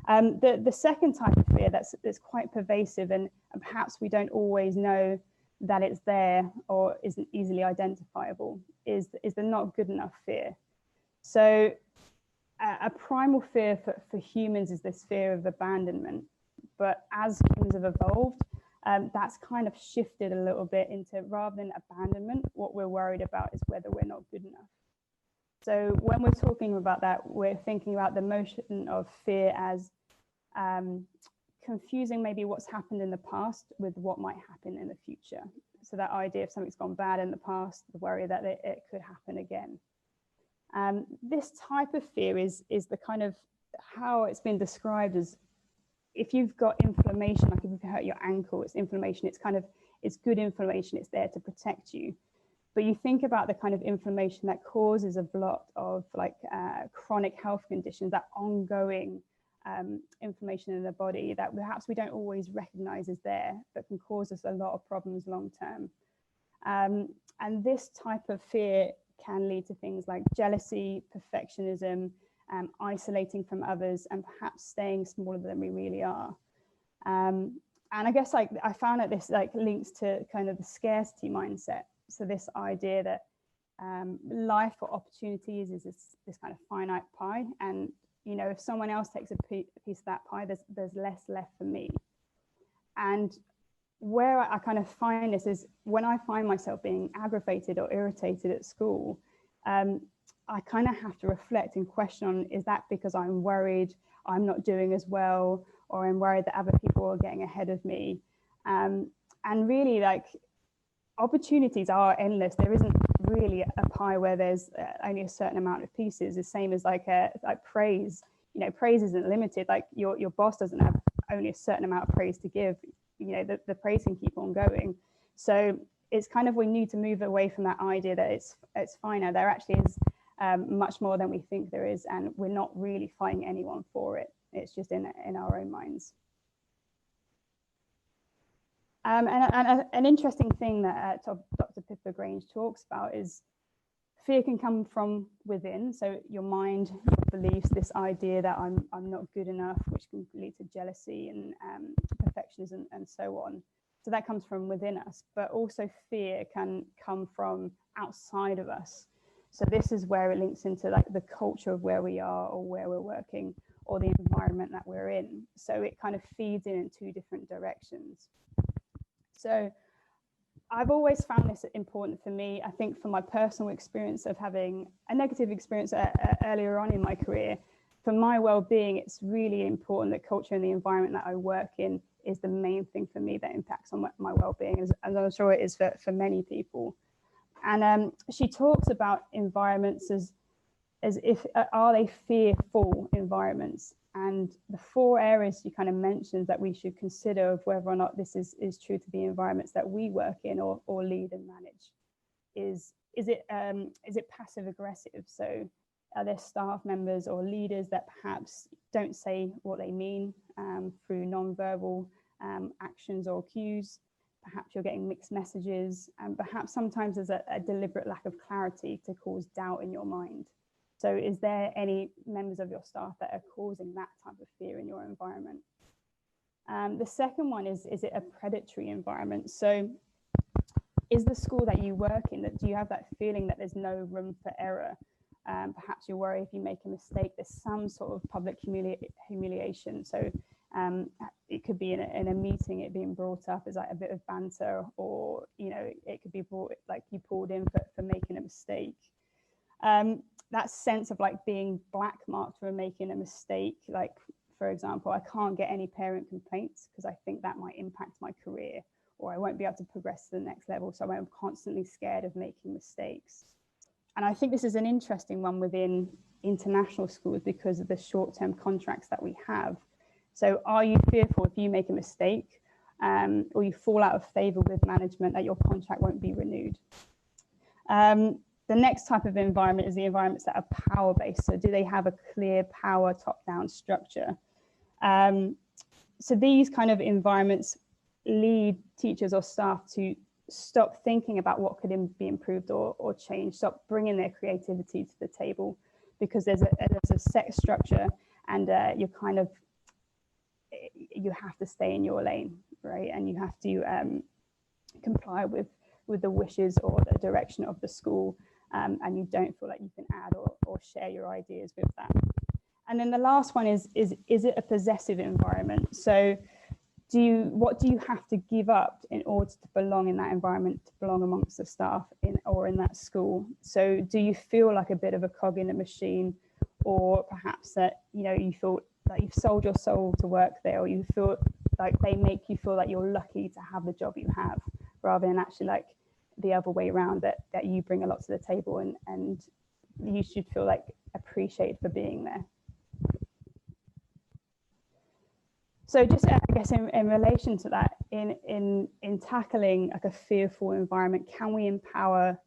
[SPEAKER 9] The second type of fear that's quite pervasive, and perhaps we don't always know that it's there or isn't easily identifiable, is the not good enough fear. So a primal fear for humans is this fear of abandonment. But as humans have evolved, that's kind of shifted a little bit into, rather than abandonment, what we're worried about is whether we're not good enough. So when we're talking about that, we're thinking about the notion of fear as confusing maybe what's happened in the past with what might happen in the future. So that idea of something's gone bad in the past, the worry that it could happen again. This type of fear is the kind of how it's been described as, if you've got inflammation, like if you've hurt your ankle, it's inflammation, it's good inflammation, it's there to protect you. But you think about the kind of inflammation that causes a lot of like chronic health conditions, that ongoing inflammation in the body that perhaps we don't always recognize is there, but can cause us a lot of problems long term. And this type of fear can lead to things like jealousy, perfectionism, isolating from others, and perhaps staying smaller than we really are. And I guess like I found that this like links to kind of the scarcity mindset. So this idea that life or opportunities is this kind of finite pie, and you know, if someone else takes a piece of that pie, there's less left for me. And where I kind of find this is when I find myself being aggravated or irritated at school, I kind of have to reflect and question on, is that because I'm worried I'm not doing as well, or I'm worried that other people are getting ahead of me? And really, like, opportunities are endless. There isn't really a pie where there's only a certain amount of pieces. The same as like praise. You know, praise isn't limited. Like your boss doesn't have only a certain amount of praise to give. You know, the praise can keep on going. So it's kind of, we need to move away from that idea that it's finite. There actually is much more than we think there is, and we're not really fighting anyone for it. It's just in our own minds. And an interesting thing that Dr. Pippa Grange talks about is fear can come from within. So your mind, your beliefs, this idea that I'm not good enough, which can lead to jealousy and perfectionism and so on. So that comes from within us, but also fear can come from outside of us. So this is where it links into like the culture of where we are or where we're working or the environment that we're in. So it kind of feeds in two different directions. So I've always found this important for me. I think from my personal experience of having a negative experience earlier on in my career, for my well-being, it's really important that culture and the environment that I work in is the main thing for me that impacts on my well-being, as I'm sure it is for many people. And she talks about environments as if, are they fearful environments? And the 4 areas she kind of mentions that we should consider of whether or not this is true to the environments that we work in or lead and manage is it passive aggressive? So are there staff members or leaders that perhaps don't say what they mean through non-verbal actions or cues? Perhaps you're getting mixed messages, and perhaps sometimes there's a deliberate lack of clarity to cause doubt in your mind. So is there any members of your staff that are causing that type of fear in your environment? The second one is it a predatory environment? So is the school that you work in, do you have that feeling that there's no room for error? Perhaps you worry if you make a mistake, there's some sort of public humiliation. So it could be in a meeting, it being brought up as like a bit of banter, or it could be brought like you pulled in for making a mistake. That sense of like being black marked for making a mistake, like for example, I can't get any parent complaints because I think that might impact my career, or I won't be able to progress to the next level, so I'm constantly scared of making mistakes. And I think this is an interesting one within international schools because of the short-term contracts that we have. So are you fearful if you make a mistake or you fall out of favor with management that your contract won't be renewed? The next type of environment is the environments that are power-based. So do they have a clear power top-down structure? So these kind of environments lead teachers or staff to stop thinking about what could be improved or changed, stop bringing their creativity to the table, because there's a set structure, and you have to stay in your lane, right? And you have to comply with the wishes or the direction of the school, and you don't feel like you can add or share your ideas with that. And then the last one is it a possessive environment? So what do you have to give up in order to belong in that environment, to belong amongst the staff or in that school? So do you feel like a bit of a cog in a machine, or perhaps that you feel like you've sold your soul to work there, or you feel like they make you feel like you're lucky to have the job you have, rather than actually like the other way around, that you bring a lot to the table and you should feel like appreciated for being there. So just I guess in relation to that, in tackling like a fearful environment, can we empower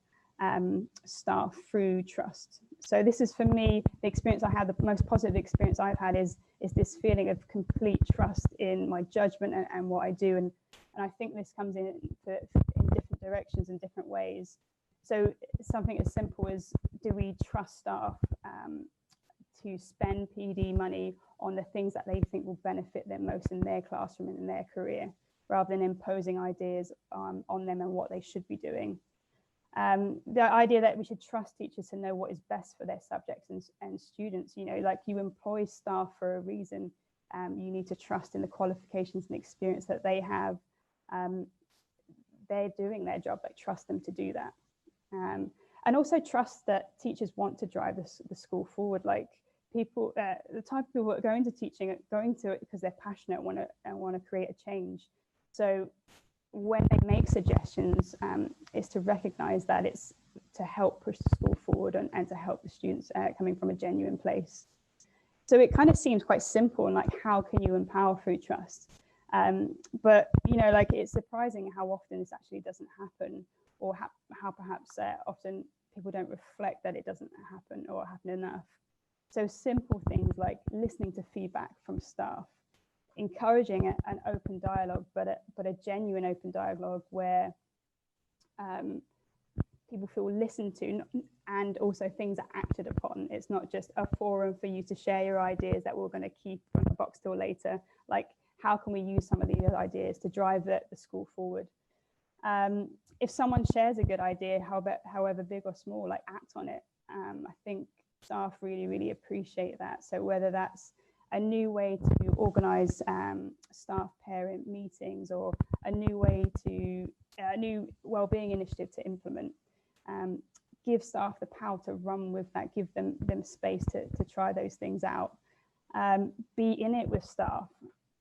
[SPEAKER 9] staff through trust? So this is, for me, the experience I had, the most positive experience I've had is this feeling of complete trust in my judgment and what I do. And I think this comes in different directions in different ways. So something as simple as, do we trust staff to spend PD money on the things that they think will benefit them most in their classroom and in their career, rather than imposing ideas on them and what they should be doing. The idea that we should trust teachers to know what is best for their subjects and students, like you employ staff for a reason. You need to trust in the qualifications and experience that they have. They're doing their job, like trust them to do that. And also trust that teachers want to drive the school forward. Like people, the type of people that go into teaching are going to it because they're passionate and want to create a change. So when they make suggestions, is to recognize that it's to help push the school forward and to help the students coming from a genuine place. So it kind of seems quite simple, and like, how can you empower through trust? But like, it's surprising how often this actually doesn't happen, or how perhaps often people don't reflect that it doesn't happen or happen enough. So simple things like listening to feedback from staff, encouraging an open dialogue, but a genuine open dialogue where people feel listened to, and also things are acted upon. It's not just a forum for you to share your ideas that we're going to keep on the box till later. Like, how can we use some of these ideas to drive the school forward? If someone shares a good idea, however big or small, like, act on it. I think staff really, really appreciate that. So whether that's a new way to organise staff parent meetings, or a new wellbeing initiative to implement, give staff the power to run with that, give them space to try those things out. Be in it with staff.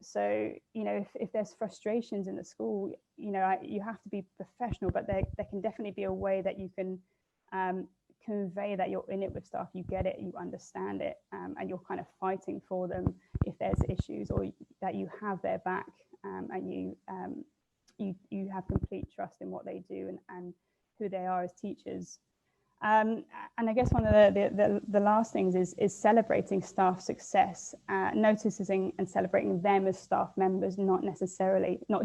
[SPEAKER 9] So, you know, if there's frustrations in the school, you know, you have to be professional, but there can definitely be a way that you can convey that you're in it with staff, you get it, you understand it, and you're kind of fighting for them if there's issues, or that you have their back, and you have complete trust in what they do and who they are as teachers. And I guess one of the last things is celebrating staff success, noticing and celebrating them as staff members, not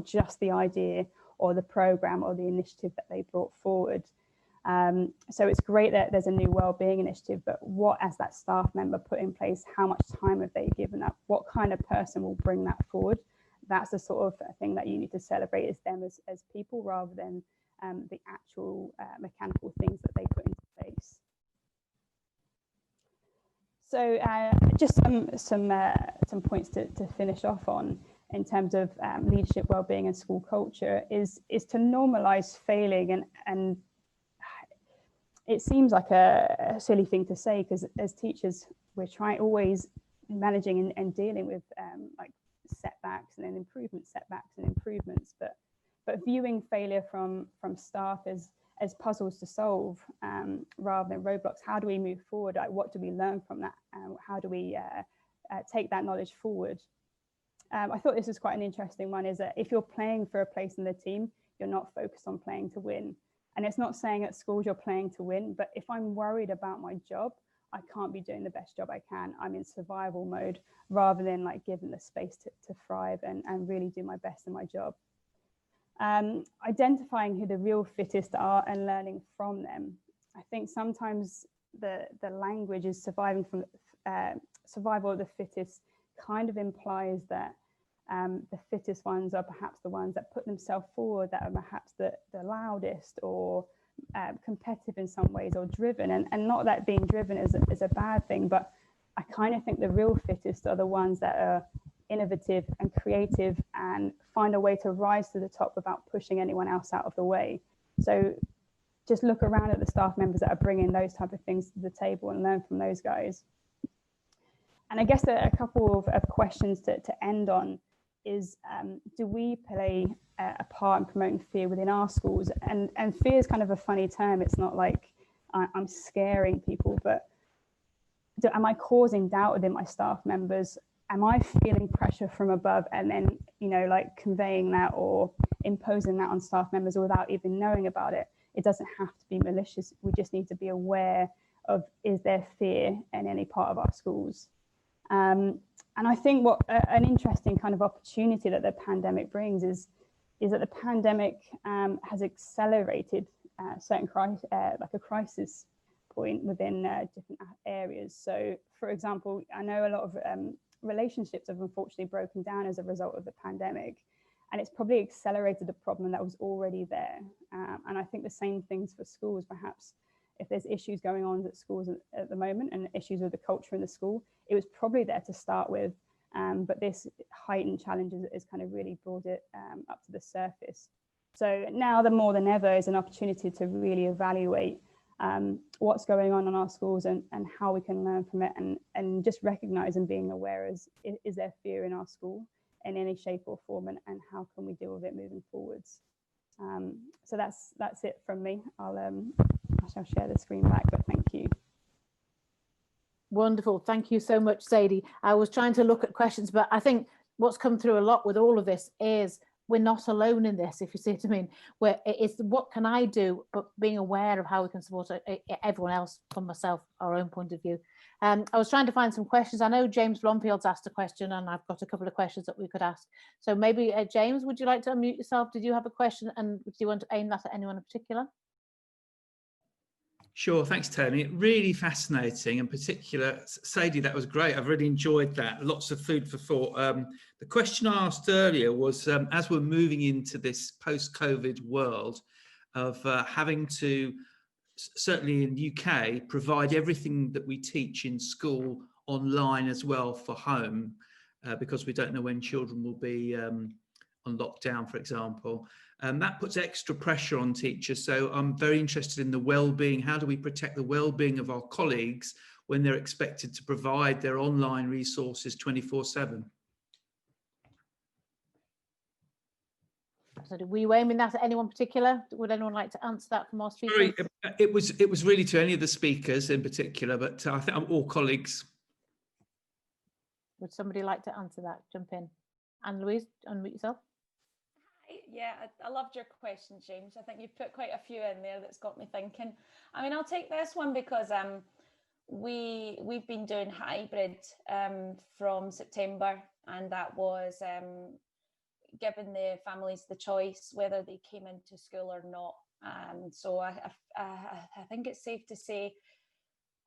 [SPEAKER 9] just the idea or the program or the initiative that they brought forward. So it's great that there's a new wellbeing initiative, but what has that staff member put in place? How much time have they given up? What kind of person will bring that forward? That's the sort of thing that you need to celebrate, is them as people, rather than the actual mechanical things that they put into place. So just some points to finish off on in terms of leadership, wellbeing, and school culture is to normalize failing, and it seems like a silly thing to say, because as teachers we're always managing and dealing with like setbacks and then improvements, but viewing failure from staff as puzzles to solve, rather than roadblocks. How do we move forward? Like, what do we learn from that? How do we take that knowledge forward? I thought this was quite an interesting one, is that if you're playing for a place in the team, you're not focused on playing to win. And it's not saying at schools you're playing to win, but if I'm worried about my job, I can't be doing the best job I can. I'm in survival mode, rather than like given the space to thrive and really do my best in my job. Identifying who the real fittest are and learning from them. I think sometimes the language is survival of the fittest kind of implies that the fittest ones are perhaps the ones that put themselves forward, that are perhaps the loudest, or competitive in some ways, or driven, and not that being driven is a bad thing, but I kind of think the real fittest are the ones that are innovative and creative and find a way to rise to the top without pushing anyone else out of the way. So just look around at the staff members that are bringing those type of things to the table and learn from those guys. And I guess a couple of questions to end on is, do we play a part in promoting fear within our schools? And fear is kind of a funny term. It's not like I'm scaring people, but am I causing doubt within my staff members? Am I feeling pressure from above and then, you know, like conveying that or imposing that on staff members without even knowing about it? It doesn't have to be malicious. We just need to be aware of, is there fear in any part of our schools? And I think what an interesting kind of opportunity that the pandemic brings is that the pandemic has accelerated certain like a crisis point within different areas. So, for example, I know a lot of relationships have unfortunately broken down as a result of the pandemic, and it's probably accelerated a problem that was already there. And I think the same things for schools. Perhaps if there's issues going on at schools at the moment and issues with the culture in the school, it was probably there to start with, but this heightened challenge has kind of really brought it up to the surface. So now, the more than ever, is an opportunity to really evaluate what's going on in our schools and how we can learn from it, and just recognize and being aware, is there fear in our school in any shape or form, and how can we deal with it moving forwards. So that's it from me. I shall share the screen back, but thank you.
[SPEAKER 3] Wonderful. Thank you so much, Sadie. I was trying to look at questions, but I think what's come through a lot with all of this is we're not alone in this, if you see what I mean, where it's what can I do, but being aware of how we can support everyone else, from myself, our own point of view. I was trying to find some questions. I know James Blomfield's asked a question, and I've got a couple of questions that we could ask. So maybe, James, would you like to unmute yourself? Did you have a question, and do you want to aim that at anyone in particular?
[SPEAKER 10] Sure, thanks, Tony. Really fascinating, in particular, Sadie, that was great. I've really enjoyed that. Lots of food for thought. The question I asked earlier was, as we're moving into this post-COVID world of having to, certainly in the UK, provide everything that we teach in school online as well for home, because we don't know when children will be on lockdown, for example. That puts extra pressure on teachers. So I'm very interested in the well-being. How do we protect the well-being of our colleagues when they're expected to provide their online resources 24/7?
[SPEAKER 3] So were you aiming that at anyone particular? Would anyone like to answer that from our speakers?
[SPEAKER 10] Sorry, it was really to any of the speakers in particular, but I think all colleagues.
[SPEAKER 3] Would somebody like to answer that? Jump in. Anne-Louise, unmute yourself.
[SPEAKER 8] Yeah, I loved your question, James. I think you've put quite a few in there that's got me thinking. I mean, I'll take this one because we've been doing hybrid from September, and that was giving the families the choice whether they came into school or not. So I think it's safe to say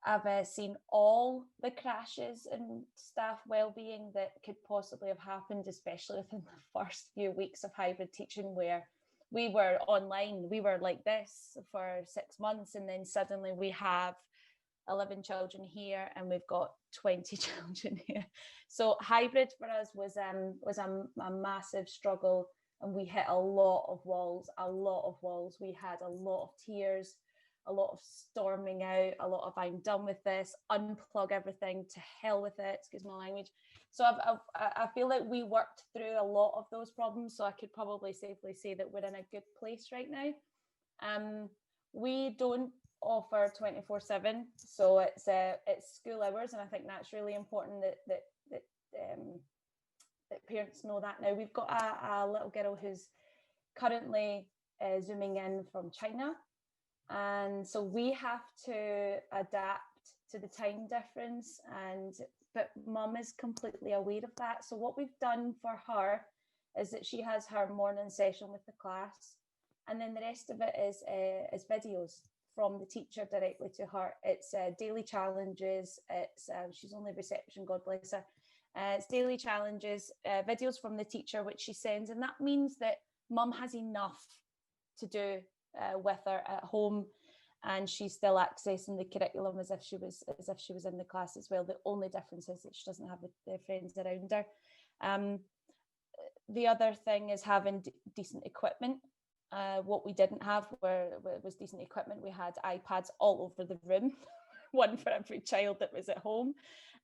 [SPEAKER 8] I've seen all the crashes in staff wellbeing that could possibly have happened, especially within the first few weeks of hybrid teaching, where we were online, we were like this for 6 months, and then suddenly we have 11 children here and we've got 20 children here. So hybrid for us was a massive struggle, and we hit a lot of walls. We had a lot of tears, a lot of storming out, a lot of I'm done with this, unplug everything, to hell with it, excuse my language. So I feel like we worked through a lot of those problems, so I could probably safely say that we're in a good place right now. We don't offer 24/7, so it's school hours, and I think that's really important that parents know that now. We've got a little girl who's currently zooming in from China, and so we have to adapt to the time difference, but mum is completely aware of that. So what we've done for her is that she has her morning session with the class, and then the rest of it is videos from the teacher directly to her. It's daily challenges. It's she's only reception, God bless her. It's daily challenges, videos from the teacher, which she sends, and that means that mum has enough to do with her at home, and she's still accessing the curriculum as if she was in the class as well. The only difference is that she doesn't have the friends around her. The other thing is having decent equipment. What we didn't have was decent equipment. We had iPads all over the room, one for every child that was at home.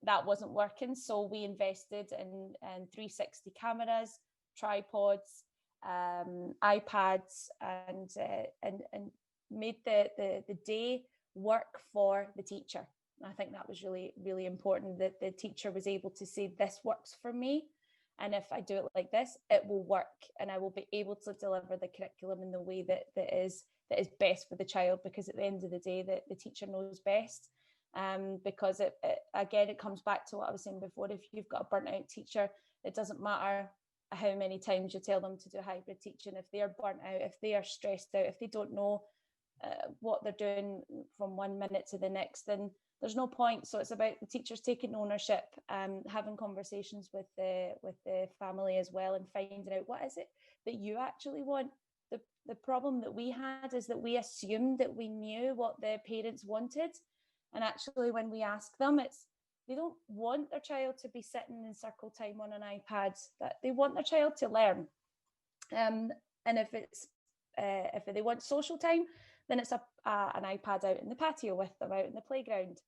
[SPEAKER 8] That wasn't working, so we invested in 360 cameras, tripods, iPads, and made the day work for the teacher. I think that was really, really important, that the teacher was able to say, this works for me, and if I do it like this, it will work, and I will be able to deliver the curriculum in the way that is best for the child, because at the end of the day, the teacher knows best. Because it comes back to what I was saying before. If you've got a burnt out teacher, it doesn't matter how many times you tell them to do hybrid teaching. If they are burnt out, if they are stressed out, if they don't know what they're doing from 1 minute to the next, then there's no point. So it's about the teachers taking ownership, having conversations with the family as well, and finding out what is it that you actually want. The problem that we had is that we assumed that we knew what the parents wanted. And actually, when we ask them, they don't want their child to be sitting in circle time on an iPad. That they want their child to learn. And if they want social time, then it's an iPad out in the patio with them, out in the playground.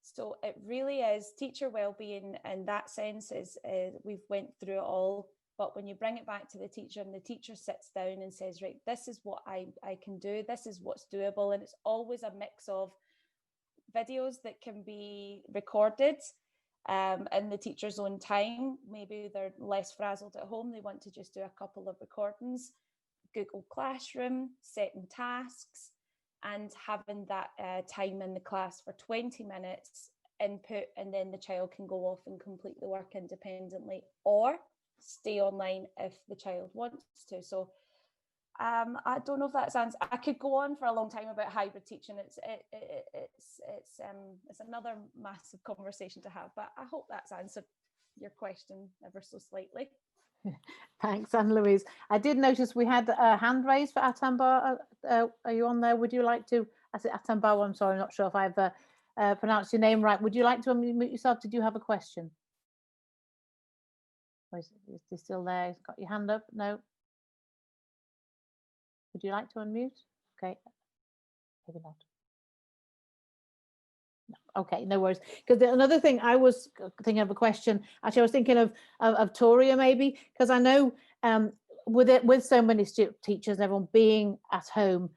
[SPEAKER 8] So it really is teacher wellbeing in that sense. We've went through it all, but when you bring it back to the teacher, and the teacher sits down and says, right, this is what I can do, this is what's doable, and it's always a mix of videos that can be recorded in the teacher's own time. Maybe they're less frazzled at home, they want to just do a couple of recordings. Google Classroom, setting tasks, and having that time in the class for 20 minutes input, and then the child can go off and complete the work independently, or stay online if the child wants to. So I don't know if that sounds. I could go on for a long time about hybrid teaching. It's another massive conversation to have. But I hope that's answered your question ever so slightly.
[SPEAKER 3] Thanks, Anne-Louise. I did notice we had a hand raised for Atambar. Are you on there? Would you like to? I said Atambar. I'm sorry, I'm not sure if I've pronounced your name right. Would you like to unmute yourself? Did you have a question? Or is he still there? He's got your hand up? No. Would you like to unmute? Okay, maybe not. No. Okay, no worries. Because another thing, I was thinking of a question. Actually, I was thinking of Toria maybe, because I know with so many teachers and everyone being at home,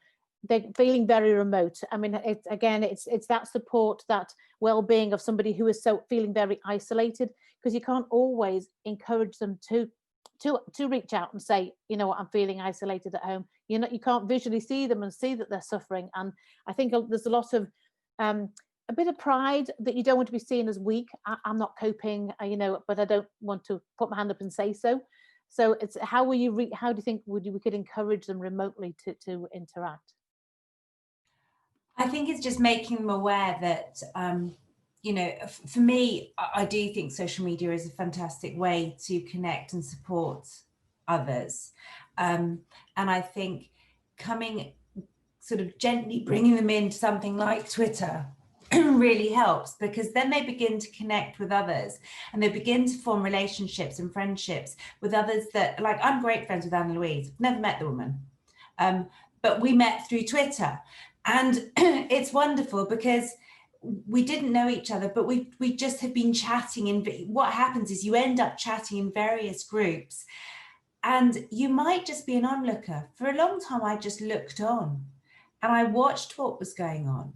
[SPEAKER 3] they're feeling very remote. I mean, it's that support, that well-being of somebody who is feeling very isolated, because you can't always encourage them to reach out and say, you know what, I'm feeling isolated at home. You can't visually see them and see that they're suffering. And I think there's a lot of a bit of pride that you don't want to be seen as weak. I'm not coping, but I don't want to put my hand up and say so. So it's how do you think we could encourage them remotely to interact?
[SPEAKER 6] I think it's just making them aware that, for me, I do think social media is a fantastic way to connect and support others. And I think sort of gently bringing them into something like Twitter really helps, because then they begin to connect with others and they begin to form relationships and friendships with others that, like, I'm great friends with Anna Louise, never met the woman, but we met through Twitter. And it's wonderful because we didn't know each other, but we just have been chatting. And what happens is you end up chatting in various groups and you might just be an onlooker. For a long time, I just looked on and I watched what was going on.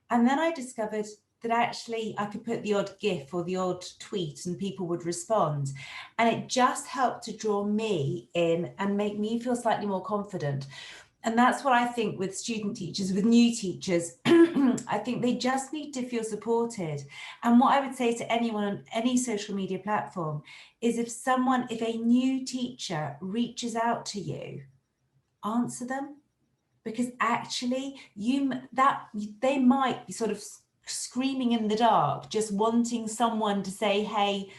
[SPEAKER 6] And then I discovered that actually I could put the odd GIF or the odd tweet and people would respond. And it just helped to draw me in and make me feel slightly more confident. And that's what I think with student teachers, with new teachers, I think they just need to feel supported. And what I would say to anyone on any social media platform is if a new teacher reaches out to you, answer them, because actually they might be sort of screaming in the dark, just wanting someone to say, hey,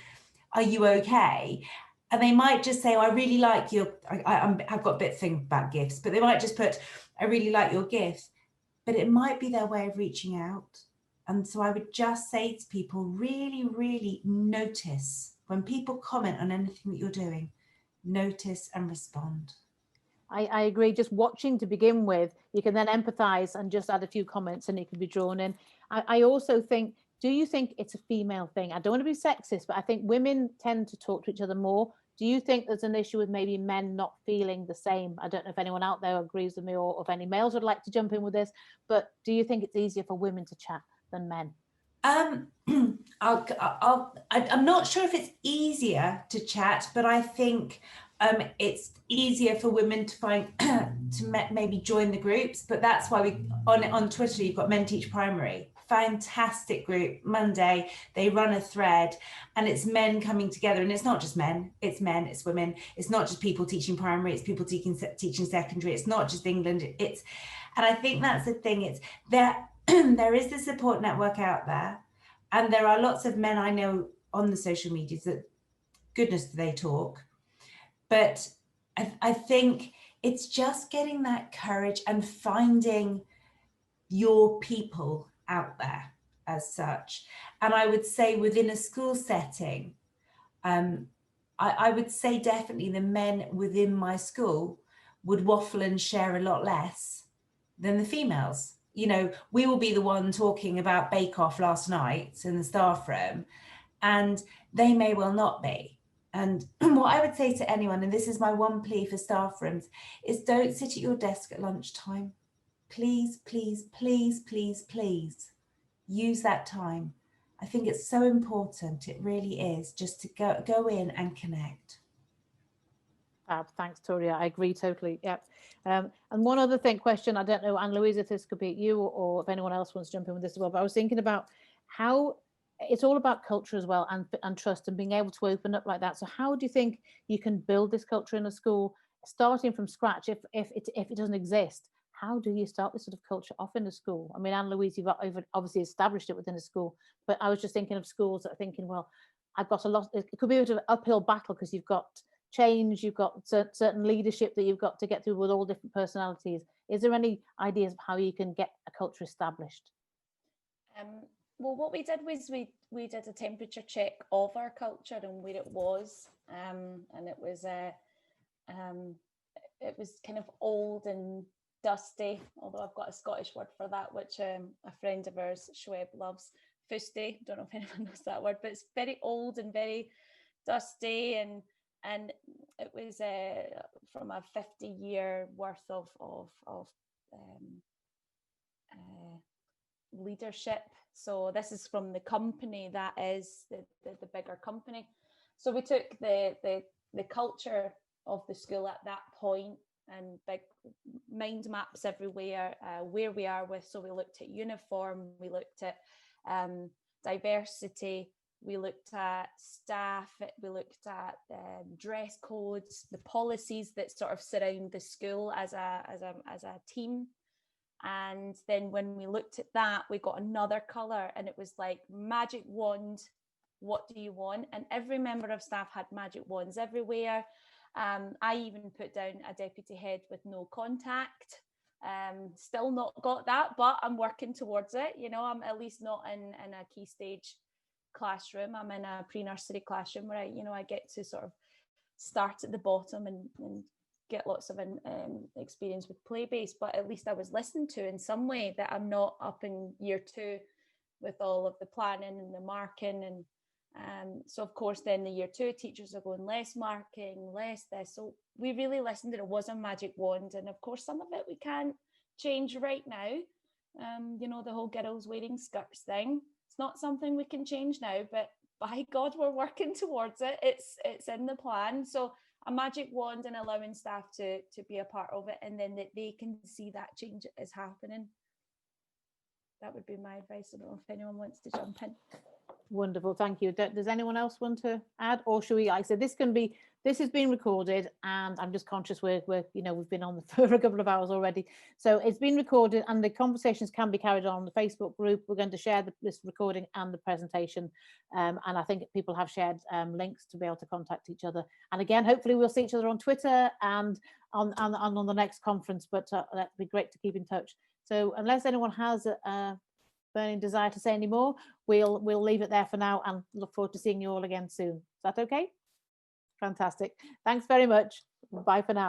[SPEAKER 6] are you okay? And they might just say, oh, I really like your, I've got a bit of thing about GIFs, but they might just put, I really like your GIF, but it might be their way of reaching out. And so I would just say to people, really, really notice when people comment on anything that you're doing, notice and respond.
[SPEAKER 3] I agree. Just watching to begin with, you can then empathize and just add a few comments and it can be drawn in. I also think, do you think it's a female thing? I don't want to be sexist, but I think women tend to talk to each other more. Do you think there's an issue with maybe men not feeling the same? I don't know if anyone out there agrees with me, or if any males would like to jump in with this, but do you think it's easier for women to chat than men?
[SPEAKER 6] I'm not sure if it's easier to chat, but I think it's easier for women to find to maybe join the groups. But that's why on Twitter you've got Men Teach Primary, fantastic group. Monday they run a thread, and it's men coming together, and it's not just men, it's women. It's not just people teaching primary, it's people teaching secondary. It's not just England. And I think that's the thing. It's there. There is the support network out there, and there are lots of men I know on the social medias that, goodness, they talk. But I think it's just getting that courage and finding your people out there as such. And I would say within a school setting, I would say definitely the men within my school would waffle and share a lot less than the females. You know, we will be the one talking about Bake Off last night in the staff room, and they may well not be. And what I would say to anyone, and this is my one plea for staff rooms, is don't sit at your desk at lunchtime. Please, please, please, please, please use that time. I think it's so important. It really is, just to go in and connect.
[SPEAKER 3] Fab. Thanks, Toria. I agree totally. Yeah. And one other question, I don't know, Anne-Louise, if this could be you or if anyone else wants to jump in with this as well, but I was thinking about how it's all about culture as well, and trust, and being able to open up like that. So how do you think you can build this culture in a school, starting from scratch? If it doesn't exist, how do you start this sort of culture off in a school? I mean, Anne-Louise, you've obviously established it within a school, but I was just thinking of schools that are thinking, well, I've got a lot, it could be a bit of an uphill battle because you've got change, you've got certain leadership that you've got to get through with all different personalities. Is there any ideas of how you can get a culture established?
[SPEAKER 11] Well, what we did was we did a temperature check of our culture and where it was, and it was kind of old and dusty, although I've got a Scottish word for that, which a friend of ours, Schweb, loves, fusty. Don't know if anyone knows that word, but it's very old and very dusty, and and it was from a 50-year worth of leadership. So this is from the company that is the bigger company. So we took the culture of the school at that point, and big mind maps everywhere, where we are with. So we looked at uniform, we looked at diversity, we looked at staff, we looked at dress codes, the policies that sort of surround the school as a team. And then when we looked at that, we got another colour, and it was like magic wand, what do you want? And every member of staff had magic wands everywhere. I even put down a deputy head with no contact. Still not got that, but I'm working towards it. You know, I'm at least not in a key stage classroom. I'm in a pre-nursery classroom where I get to sort of start at the bottom and get lots of experience with play-based, but at least I was listened to in some way, that I'm not up in year 2 with all of the planning and the marking. And so of course then the year 2 teachers are going less marking, less this. So we really listened, and it was a magic wand. And of course some of it we can't change right now. You know, the whole girls wearing skirts thing, it's not something we can change now, but by God, we're working towards it. It's in the plan. So a magic wand, and allowing staff to be a part of it, and then that they can see that change is happening. That would be my advice. I don't know if anyone wants to jump in.
[SPEAKER 3] Wonderful, thank you. Does anyone else want to add, or should we? Like I said, this has been recorded, and I'm just conscious we've been on for a couple of hours already, so it's been recorded, and the conversations can be carried on the Facebook group. We're going to share this recording and the presentation, and I think people have shared links to be able to contact each other. And again, hopefully we'll see each other on Twitter and on the next conference. But that'd be great to keep in touch. So unless anyone has a burning desire to say any more, we'll leave it there for now, and look forward to seeing you all again soon. Is that okay? Fantastic. Thanks very much. Bye for now.